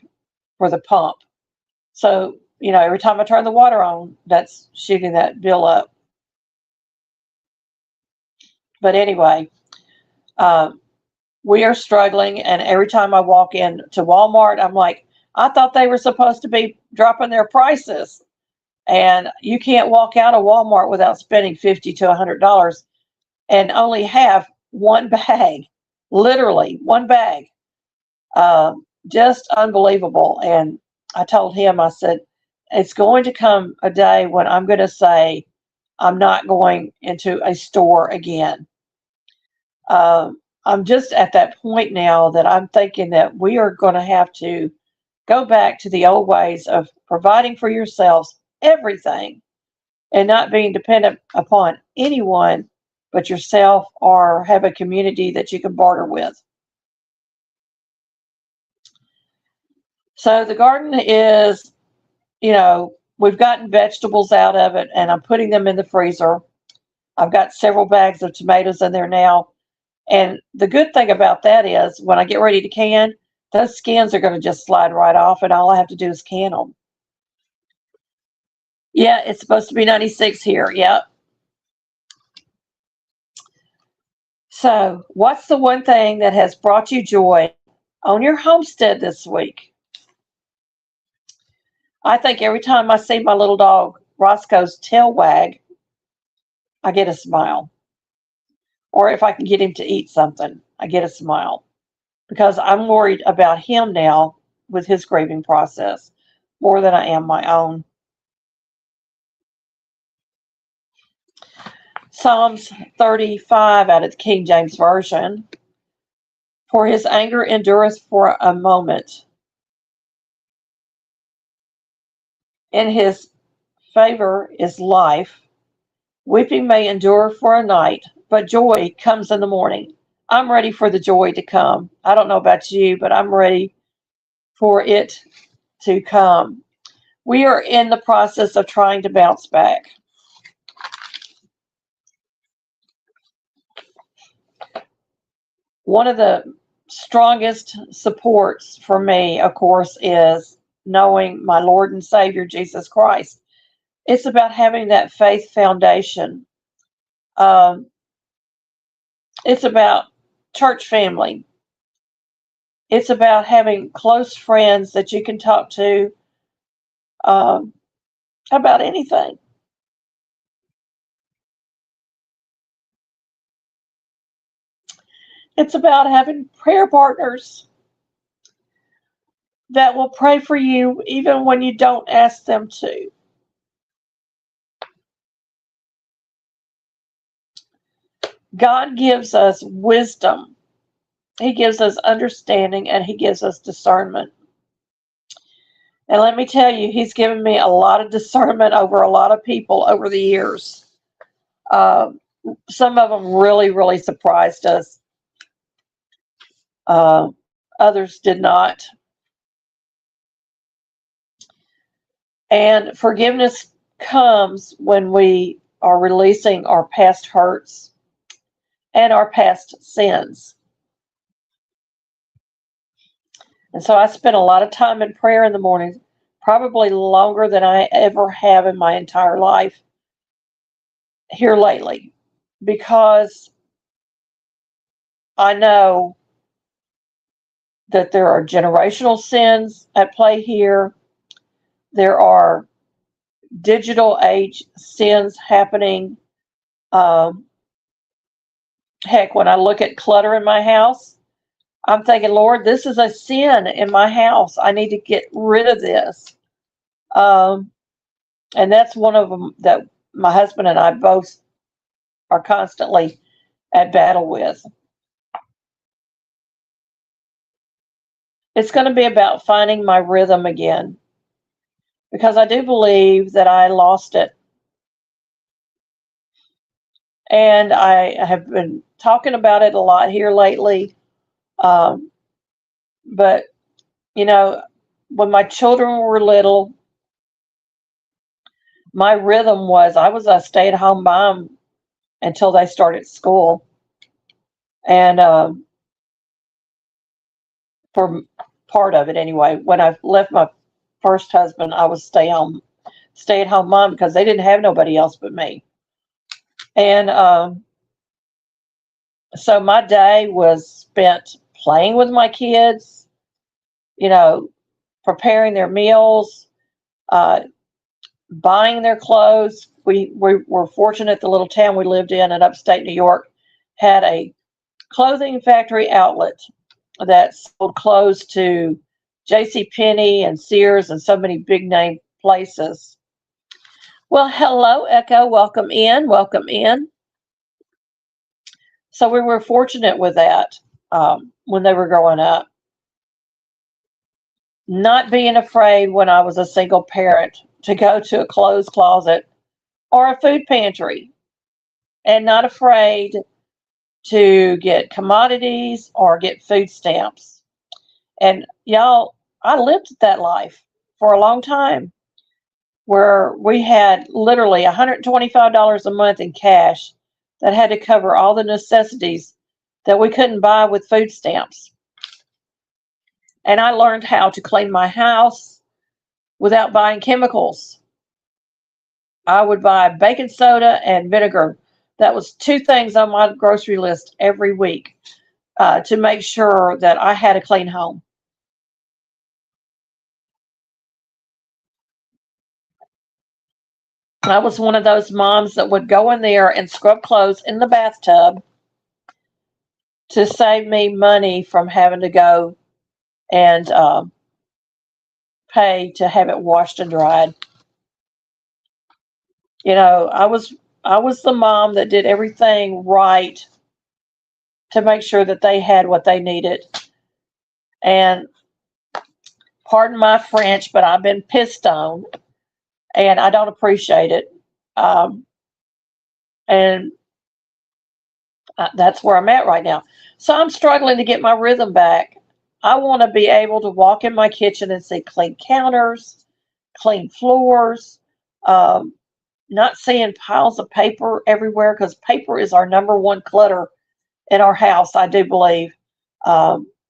Speaker 1: for the pump. So, every time I turn the water on, that's shooting that bill up. But anyway, we are struggling, and every time I walk into Walmart, I'm like, I thought they were supposed to be dropping their prices. And you can't walk out of Walmart without spending $50 to $100 and only have one bag, literally one bag. Just unbelievable. And I told him, I said, it's going to come a day when I'm going to say, I'm not going into a store again. I'm just at that point now that I'm thinking that we are going to have to go back to the old ways of providing for yourselves everything and not being dependent upon anyone but yourself, or have a community that you can barter with. So the garden is, we've gotten vegetables out of it, and I'm putting them in the freezer. I've got several bags of tomatoes in there now. And the good thing about that is when I get ready to can, those skins are going to just slide right off, and all I have to do is can them. Yeah, it's supposed to be 96 here. Yep. So, what's the one thing that has brought you joy on your homestead this week? I think every time I see my little dog Roscoe's tail wag, I get a smile. Or if I can get him to eat something, I get a smile. Because I'm worried about him now with his grieving process more than I am my own. Psalms 35 out of the King James Version. For his anger endureth for a moment. In his favor is life. Weeping may endure for a night, but joy comes in the morning. I'm ready for the joy to come. I don't know about you, but I'm ready for it to come. We are in the process of trying to bounce back. One of the strongest supports for me, of course, is knowing my Lord and Savior, Jesus Christ. It's about having that faith foundation. It's about church family. It's about having close friends that you can talk to about anything. It's about having prayer partners that will pray for you even when you don't ask them to. God gives us wisdom. He gives us understanding, and he gives us discernment. And let me tell you, he's given me a lot of discernment over a lot of people over the years. Some of them really, really surprised us. Others did not. And forgiveness comes when we are releasing our past hurts and our past sins. And so I spend a lot of time in prayer in the morning, probably longer than I ever have in my entire life here lately, because I know that there are generational sins at play here. There are digital age sins happening. Heck, when I look at clutter in my house, I'm thinking, Lord, this is a sin in my house. I need to get rid of this. And that's one of them that my husband and I both are constantly at battle with. It's going to be about finding my rhythm again, because I do believe that I lost it. And I have been talking about it a lot here lately. But, you know, when my children were little, my rhythm was I was a stay-at-home mom until they started school. And for part of it anyway, when I left my first husband, I was stay-at-home mom because they didn't have nobody else but me. And so my day was spent playing with my kids, you know, preparing their meals, uh, buying their clothes. We were fortunate the little town we lived in upstate New York had a clothing factory outlet that sold clothes to J.C. Penney and Sears and so many big name places. Well, hello, Echo. Welcome in. Welcome in. So we were fortunate with that when they were growing up. Not being afraid when I was a single parent to go to a clothes closet or a food pantry, and not afraid to get commodities or get food stamps. And y'all, I lived that life for a long time where we had literally $125 a month in cash that had to cover all the necessities that we couldn't buy with food stamps. And I learned how to clean my house without buying chemicals. I would buy baking soda and vinegar. That was two things on my grocery list every week to make sure that I had a clean home. I was one of those moms that would go in there and scrub clothes in the bathtub to save me money from having to go and pay to have it washed and dried. You know, I was the mom that did everything right to make sure that they had what they needed. And pardon my French, but I've been pissed on, and I don't appreciate it. Um, and That's where I'm at right now. So I'm struggling to get my rhythm back. I want to be able to walk in my kitchen and see clean counters, clean floors, um, not seeing piles of paper everywhere because paper is our number one clutter in our house, I do believe,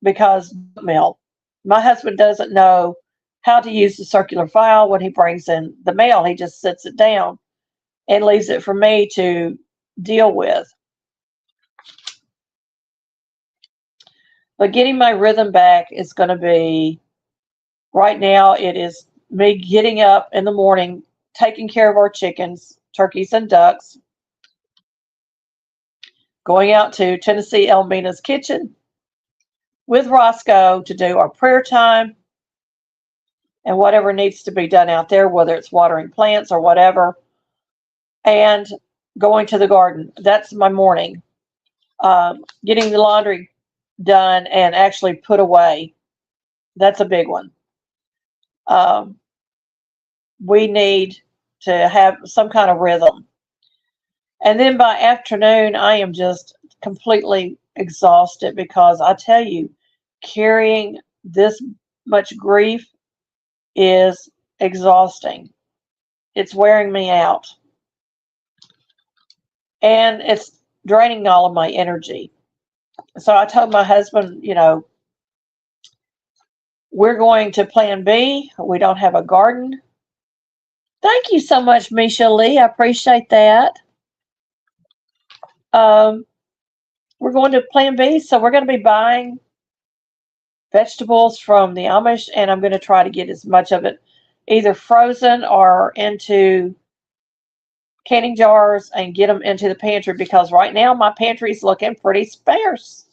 Speaker 1: because mail. My husband doesn't know how to use the circular file when he brings in the mail. He just sits it down and leaves it for me to deal with. But getting my rhythm back is going to be right now, it is me getting up in the morning, taking care of our chickens, turkeys, and ducks, going out to Tennessee Elmina's kitchen with Roscoe to do our prayer time and whatever needs to be done out there, whether it's watering plants or whatever, and going to the garden. That's my morning. Getting the laundry done and actually put away. That's a big one. Um, we need to have some kind of rhythm. And then by afternoon, I am just completely exhausted because I tell you, carrying this much grief is exhausting. It's wearing me out. And it's draining all of my energy. So I told my husband, you know, we're going to plan B. We don't have a garden. Thank you so much, Misha Lee. I appreciate that. Um, we're going to plan B. So we're going to be buying vegetables from the Amish, and I'm going to try to get as much of it either frozen or into canning jars and get them into the pantry because right now my pantry is looking pretty sparse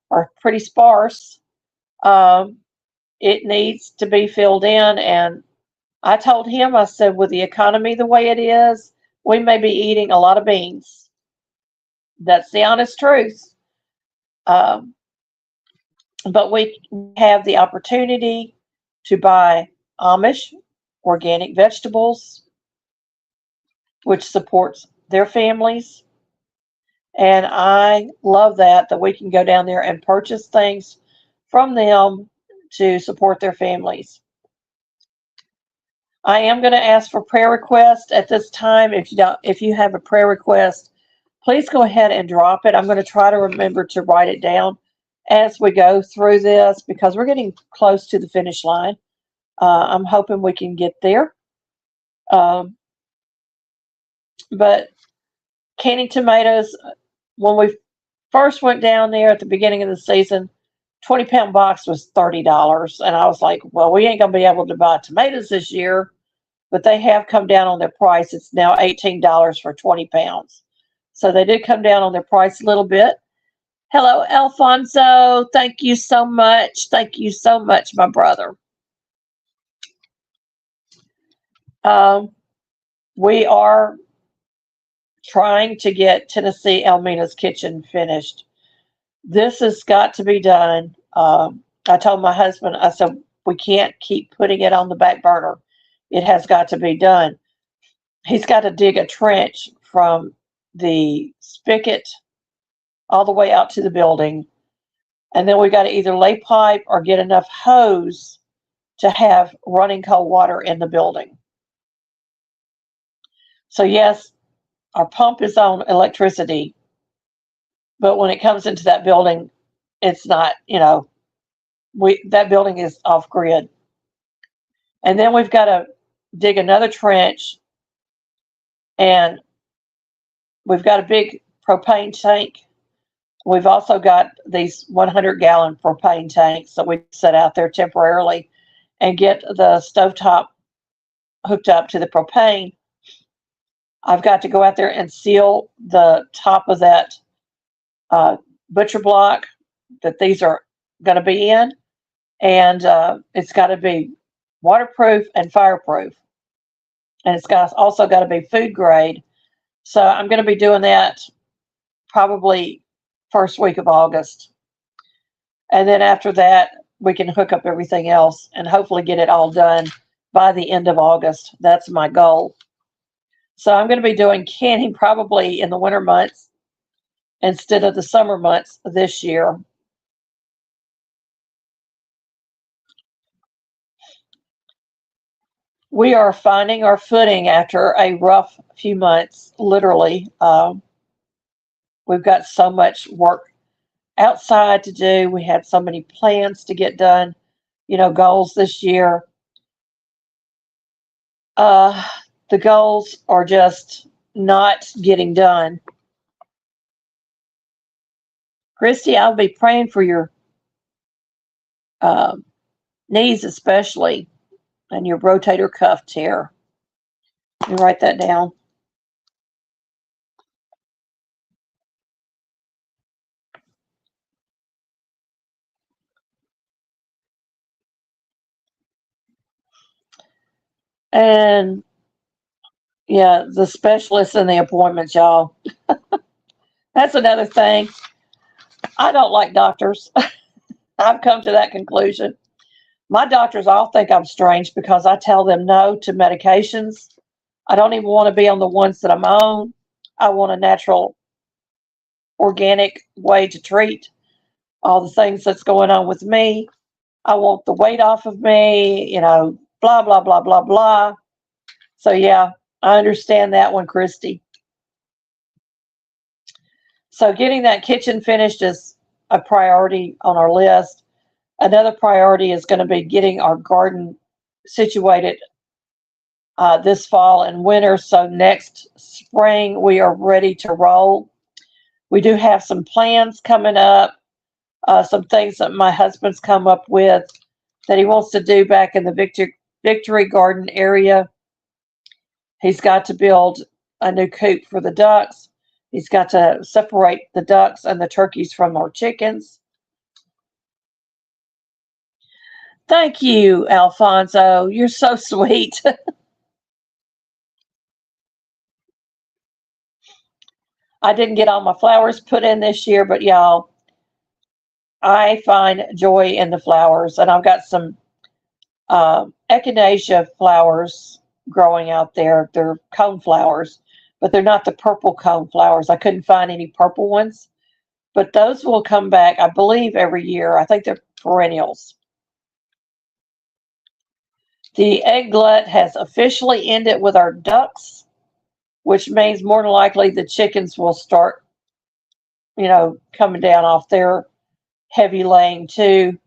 Speaker 1: or pretty sparse. Um, it needs to be filled in, and I told him, I said, with the economy the way it is, we may be eating a lot of beans. That's the honest truth. Um, but we have the opportunity to buy Amish organic vegetables, which supports their families. And I love that we can go down there and purchase things from them to support their families. I am going to ask for prayer requests at this time. If you have a prayer request, please go ahead and drop it. I'm going to try to remember to write it down as we go through this because we're getting close to the finish line. I'm hoping we can get there. But canning tomatoes, when we first went down there at the beginning of the season, 20-pound box was $30. And I was like, well, we ain't going to be able to buy tomatoes this year. But they have come down on their price. It's now $18 for 20 pounds. So they did come down on their price a little bit. Hello, Alfonso. Thank you so much. Thank you so much, my brother. We are trying to get Tennessee Elmina's kitchen finished. This has got to be done. I told my husband, I said, we can't keep putting it on the back burner. It has got to be done. He's got to dig a trench from the spigot all the way out to the building. And then we got to either lay pipe or get enough hose to have running cold water in the building. So yes, our pump is on electricity, but when it comes into that building, it's not, that building is off grid. And then we've got to dig another trench, and we've got a big propane tank. We've also got these 100-gallon propane tanks that we set out there temporarily and get the stovetop hooked up to the propane. I've got to go out there and seal the top of that butcher block that these are going to be in, and it's got to be waterproof and fireproof, and it's also got to be food grade. So I'm going to be doing that probably first week of August, and then after that we can hook up everything else and hopefully get it all done by the end of August. That's my goal. So I'm going to be doing canning probably in the winter months instead of the summer months this year. We are finding our footing after a rough few months, literally. We've got so much work outside to do. We had so many plans to get done, goals this year. The goals are just not getting done. Christy, I'll be praying for your knees especially, and your rotator cuff tear. Let me write that down. And yeah, the specialists and the appointments, y'all. That's another thing. I don't like doctors. I've come to that conclusion. My doctors all think I'm strange because I tell them no to medications. I don't even want to be on the ones that I'm on. I want a natural, organic way to treat all the things that's going on with me. I want the weight off of me, blah, blah, blah, blah, blah. So yeah, I understand that one, Christy. So getting that kitchen finished is a priority on our list. Another priority is going to be getting our garden situated this fall and winter. So next spring, we are ready to roll. We do have some plans coming up, some things that my husband's come up with that he wants to do back in the Victory Garden area. He's got to build a new coop for the ducks. He's got to separate the ducks and the turkeys from our chickens. Thank you, Alfonso. You're so sweet. I didn't get all my flowers put in this year, but y'all, I find joy in the flowers. And I've got some echinacea flowers growing out there. They're cone flowers, but they're not the purple cone flowers. I couldn't find any purple ones, but those will come back, I believe, every year. I think they're perennials. The egg glut has officially ended with our ducks, which means more than likely the chickens will start, coming down off their heavy laying too.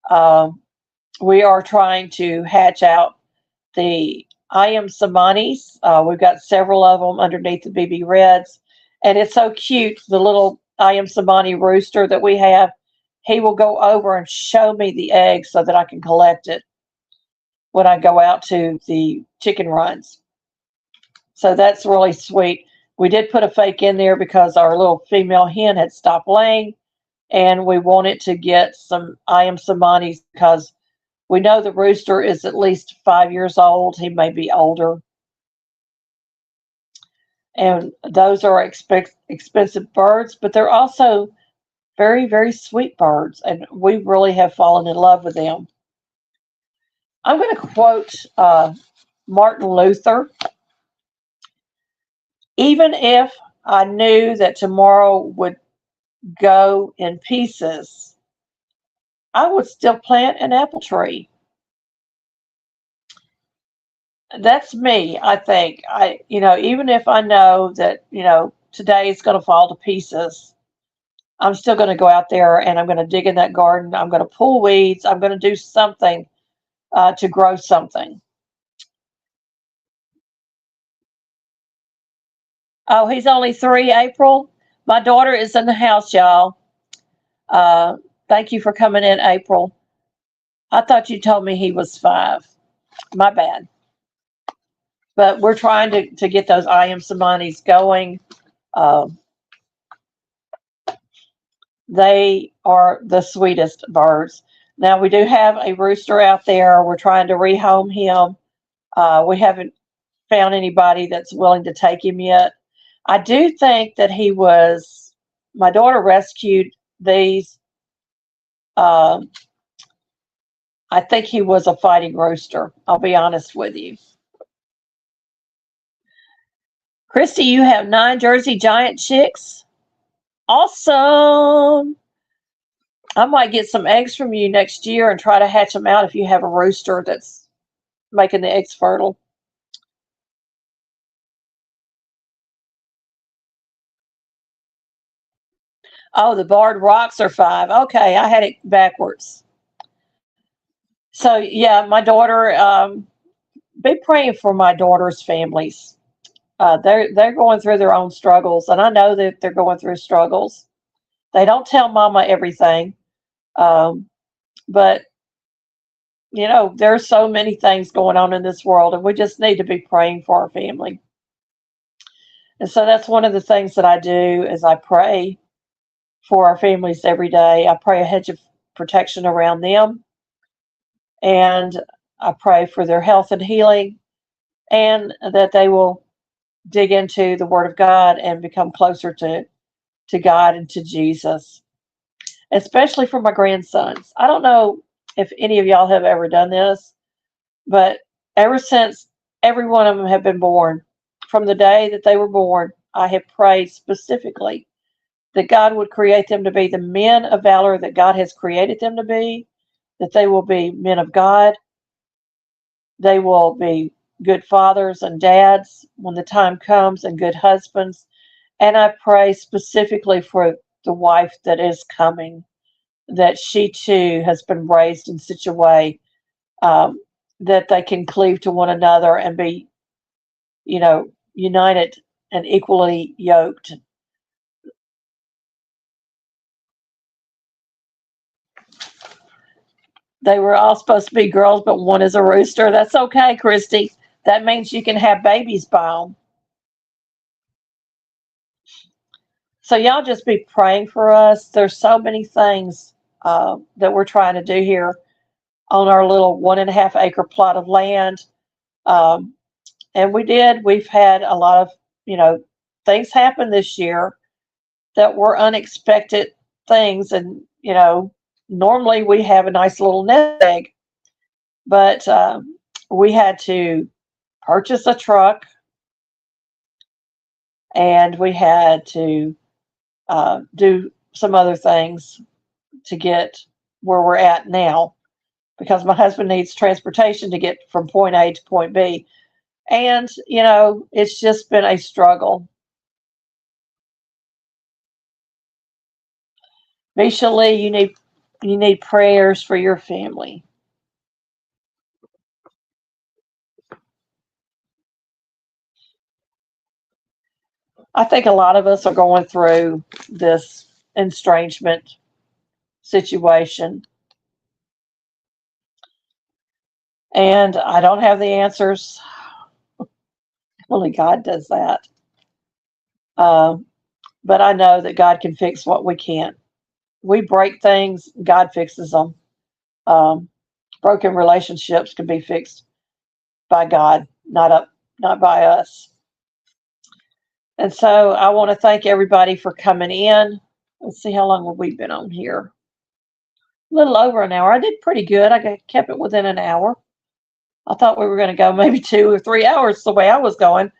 Speaker 1: Um, we are trying to hatch out the Samanis. We've got several of them underneath the BB Reds, and it's so cute. The little Samani rooster that we have, he will go over and show me the eggs so that I can collect it when I go out to the chicken runs. So that's really sweet. We did put a fake in there because our little female hen had stopped laying, and we wanted to get some Samanis because we know the rooster is at least 5 years old. He may be older. And those are expensive birds, but they're also very, very sweet birds. And we really have fallen in love with them. I'm going to quote Martin Luther. Even if I knew that tomorrow would go in pieces, I would still plant an apple tree. That's me, I think. Even if I know that, today is going to fall to pieces, I'm still going to go out there and I'm going to dig in that garden. I'm going to pull weeds. I'm going to do something to grow something. Oh, he's only 3, April. My daughter is in the house, y'all. Thank you for coming in, April. I thought you told me he was 5. My bad. But we're trying to get those Samanis going. They are the sweetest birds. Now, we do have a rooster out there. We're trying to rehome him. We haven't found anybody that's willing to take him yet. I do think that my daughter rescued these. I think he was a fighting rooster. I'll be honest with you. Christy, you have 9 Jersey Giant chicks. Awesome. I might get some eggs from you next year and try to hatch them out if you have a rooster that's making the eggs fertile. Oh, the barred rocks are 5. Okay, I had it backwards. So yeah, my daughter. Be praying for my daughter's families. They're going through their own struggles, and I know that they're going through struggles. They don't tell Mama everything, but there's so many things going on in this world, and we just need to be praying for our family. And so that's one of the things that I do is I pray for our families every day. I pray a hedge of protection around them, and I pray for their health and healing, and that they will dig into the Word of God and become closer to God and to Jesus, especially for my grandsons. I don't know if any of y'all have ever done this, but ever since every one of them have been born, from the day that they were born, I have prayed specifically that God would create them to be the men of valor that God has created them to be, that they will be men of God, they will be good fathers and dads when the time comes, and good husbands. And I pray specifically for the wife that is coming, that she too has been raised in such a way that they can cleave to one another and be, united and equally yoked. They were all supposed to be girls, but one is a rooster. That's okay, Christy. That means you can have babies by them. So y'all just be praying for us. There's so many things that we're trying to do here on our little 1.5 acre plot of land. And we've had a lot of, things happen this year that were unexpected things. And, normally we have a nice little nest egg, but we had to purchase a truck, and we had to do some other things to get where we're at now. because my husband needs transportation to get from point A to point B. And, it's just been a struggle. Misha Lee, you need prayers for your family. I think a lot of us are going through this estrangement situation, and I don't have the answers. Only God does that. Um, but I know that God can fix what we can't. We break things, God fixes them. Um, Broken relationships can be fixed by God, not by us. And so I want to thank everybody for coming in. Let's see, how long have we been on here? A little over an hour. I did pretty good. I kept it within an hour. I thought we were going to go maybe 2 or 3 hours the way I was going.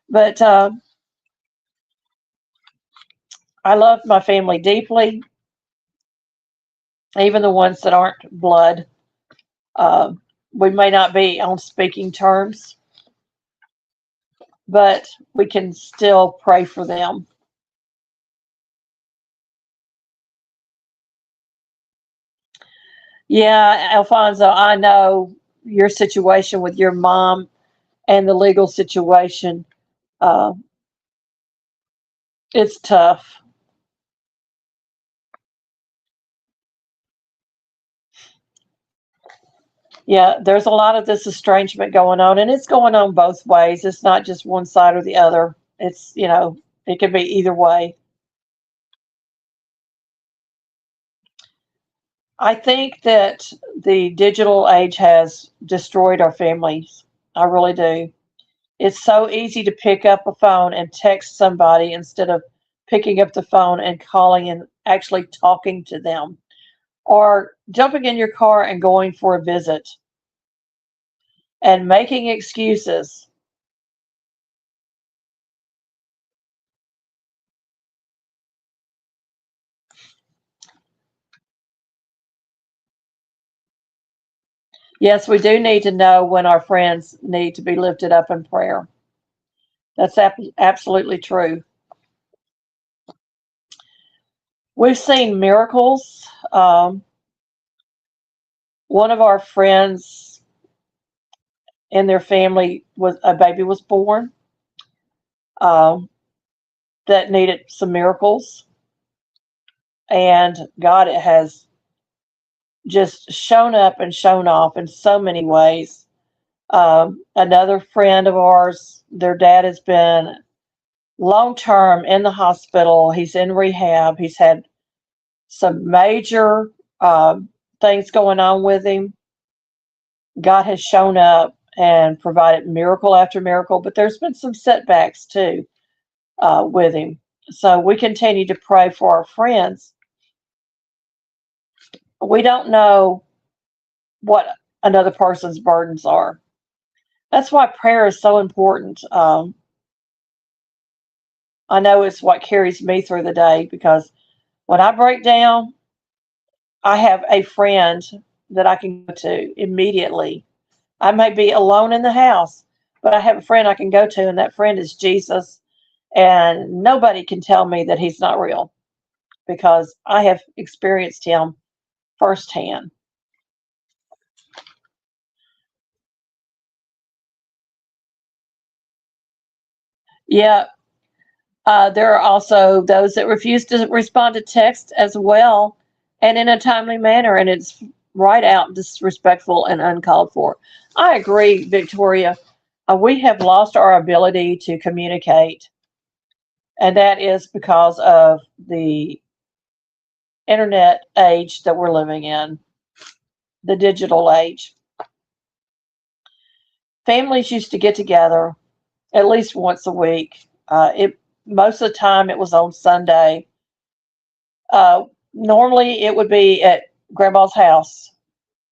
Speaker 1: But I love my family deeply, even the ones that aren't blood. Uh, we may not be on speaking terms, but we can still pray for them. Yeah, Alfonso, I know your situation with your mom and the legal situation. Uh, it's tough. Yeah, there's a lot of this estrangement going on, and it's going on both ways. It's not just one side or the other. It could be either way. I think that the digital age has destroyed our families. I really do. It's so easy to pick up a phone and text somebody instead of picking up the phone and calling and actually talking to them, or jumping in your car and going for a visit and making excuses. Yes, we do need to know when our friends need to be lifted up in prayer. That's absolutely true. We've seen miracles. One of our friends in their family was a baby was born um, that needed some miracles, and God has just shown up and shown off in so many ways. Another friend of ours, their dad has been long term in the hospital. He's in rehab. He's had some major things going on with him. God has shown up and provided miracle after miracle, but there's been some setbacks too with him. So we continue to pray for our friends. We don't know what another person's burdens are. That's why prayer is so important. I know it's what carries me through the day, because when I break down, I have a friend that I can go to immediately. I may be alone in the house, but I have a friend I can go to, and that friend is Jesus. And nobody can tell me that he's not real, because I have experienced him firsthand. Yeah, there are also those that refuse to respond to text as well, and in a timely manner, and it's right out disrespectful and uncalled for. I agree, Victoria. We have lost our ability to communicate, and that is because of the internet age that we're living in, the digital age. Families used to get together at least once a week. It Most of the time it was on Sunday. Uh, Normally it would be at Grandma's house,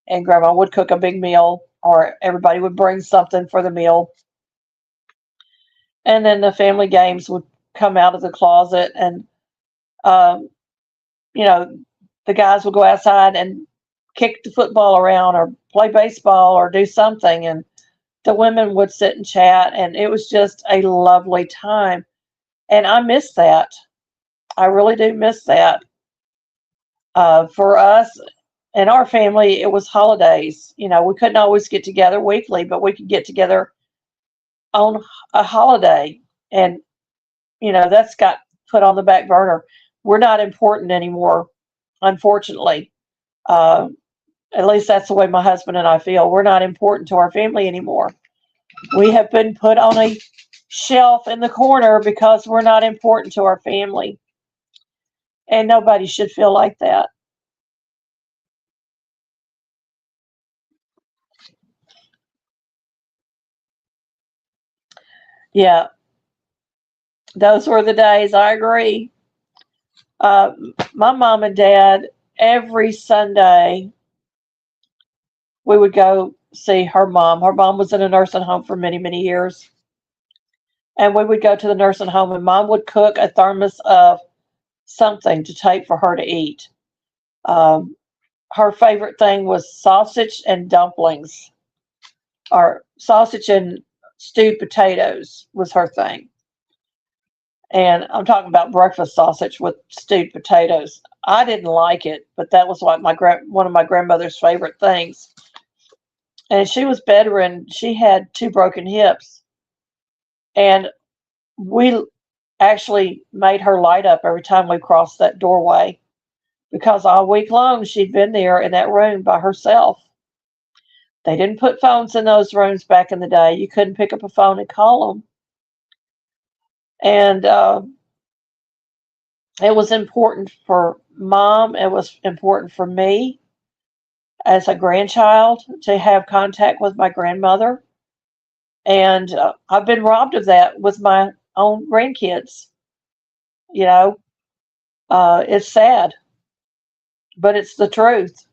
Speaker 1: and Grandma would cook a big meal, or everybody would bring something for the meal, and then the family games would come out of the closet, and um, you know the guys would go outside and kick the football around or play baseball or do something. And the women would sit and chat, and it was just a lovely time. And I miss that. I really do miss that. For us and our family, it was holidays. We couldn't always get together weekly, but we could get together on a holiday. And, that's got put on the back burner. We're not important anymore, unfortunately. Uh, at least that's the way my husband and I feel. We're not important to our family anymore. We have been put on a shelf in the corner because we're not important to our family. And nobody should feel like that. Yeah, those were the days. I agree. Uh, my mom and dad, every Sunday, we would go see her mom. Her mom was in a nursing home for many, many years. And we would go to the nursing home, and mom would cook a thermos of something to take for her to eat. Um, Her favorite thing was sausage and dumplings, or sausage and stewed potatoes was her thing. And I'm talking about breakfast sausage with stewed potatoes. I didn't like it, but that was like one of my grandmother's favorite things. And she was bedridden. She had two broken hips, and we actually made her light up every time we crossed that doorway because all week long she'd been there in that room by herself. They didn't put phones in those rooms back in the day. You couldn't pick up a phone and call them. And it was important for mom. It was important for me as a grandchild to have contact with my grandmother. And I've been robbed of that with my own grandkids. You know, it's sad, but it's the truth.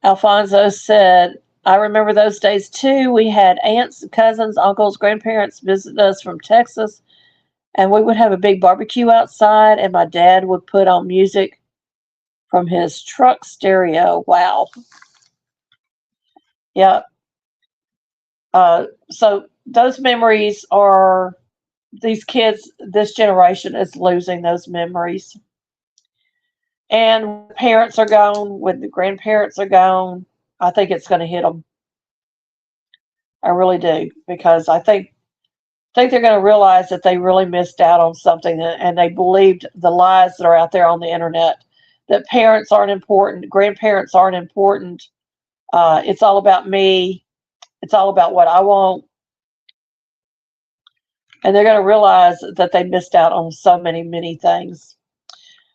Speaker 1: Alfonso said, I remember those days too. We had aunts, cousins, uncles, grandparents visit us from Texas, and we would have a big barbecue outside, and my dad would put on music from his truck stereo. Wow. Yeah. So those memories are, these kids, this generation is losing those memories. And parents are gone, when the grandparents are gone, I think it's going to hit them. I really do, because I think they're going to realize that they really missed out on something, and they believed the lies that are out there on the internet, that parents aren't important, grandparents aren't important. It's all about me. It's all about what I want. And they're going to realize that they missed out on so many, many things.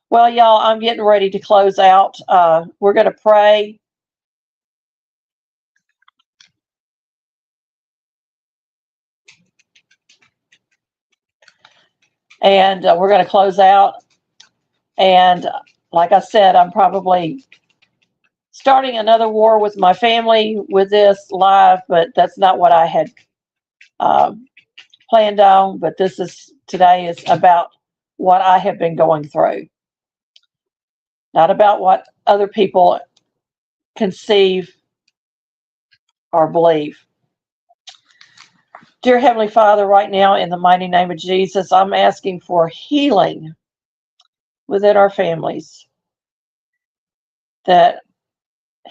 Speaker 1: Well, y'all, I'm getting ready to close out. We're going to pray. And we're going to close out. And like I said, I'm probably starting another war with my family with this live, but that's not what I had um, planned on. But today is about what I have been going through, not about what other people conceive or believe. Dear Heavenly Father, right now, in the mighty name of Jesus, I'm asking for healing within our families, that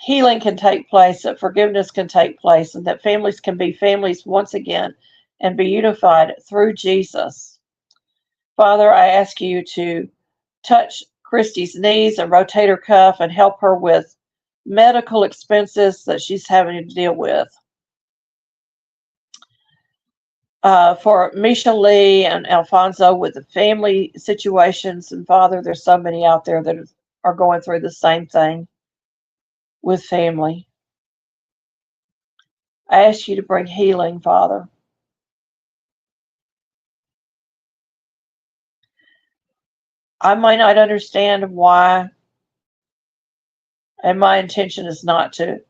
Speaker 1: healing can take place, that forgiveness can take place, and that families can be families once again and be unified through Jesus. Father, I ask you to touch Christy's knees and rotate her cuff and help her with medical expenses that she's having to deal with. For Misha Lee and Alfonso with the family situations, and Father, there's so many out there that are going through the same thing with family. I ask you to bring healing, Father. I might not understand why, and my intention is not to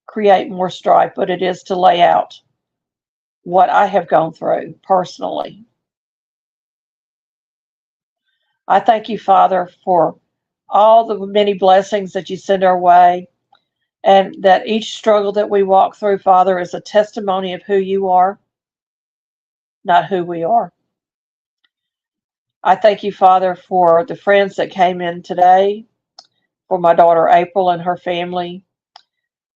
Speaker 1: create more strife, but it is to lay out what I have gone through personally. I thank you, Father, for all the many blessings that you send our way, and that each struggle that we walk through, Father, is a testimony of who you are, not who we are. I thank you, Father, for the friends that came in today, for my daughter April and her family,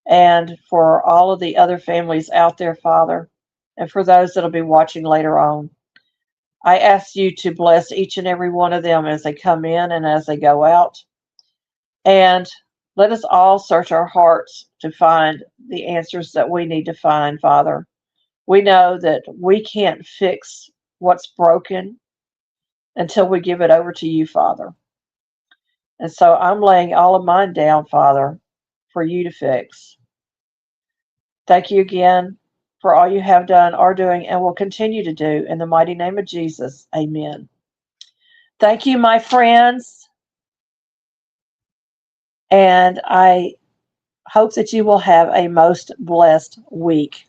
Speaker 1: and for all of the other families out there, Father, and for those that'll be watching later on. I ask you to bless each and every one of them as they come in and as they go out. And let us all search our hearts to find the answers that we need to find, Father. We know that we can't fix what's broken until we give it over to you, Father. And so I'm laying all of mine down, Father, for you to fix. Thank you again for all you have done, are doing, and will continue to do. In the mighty name of Jesus, amen. Thank you, my friends. And I hope that you will have a most blessed week.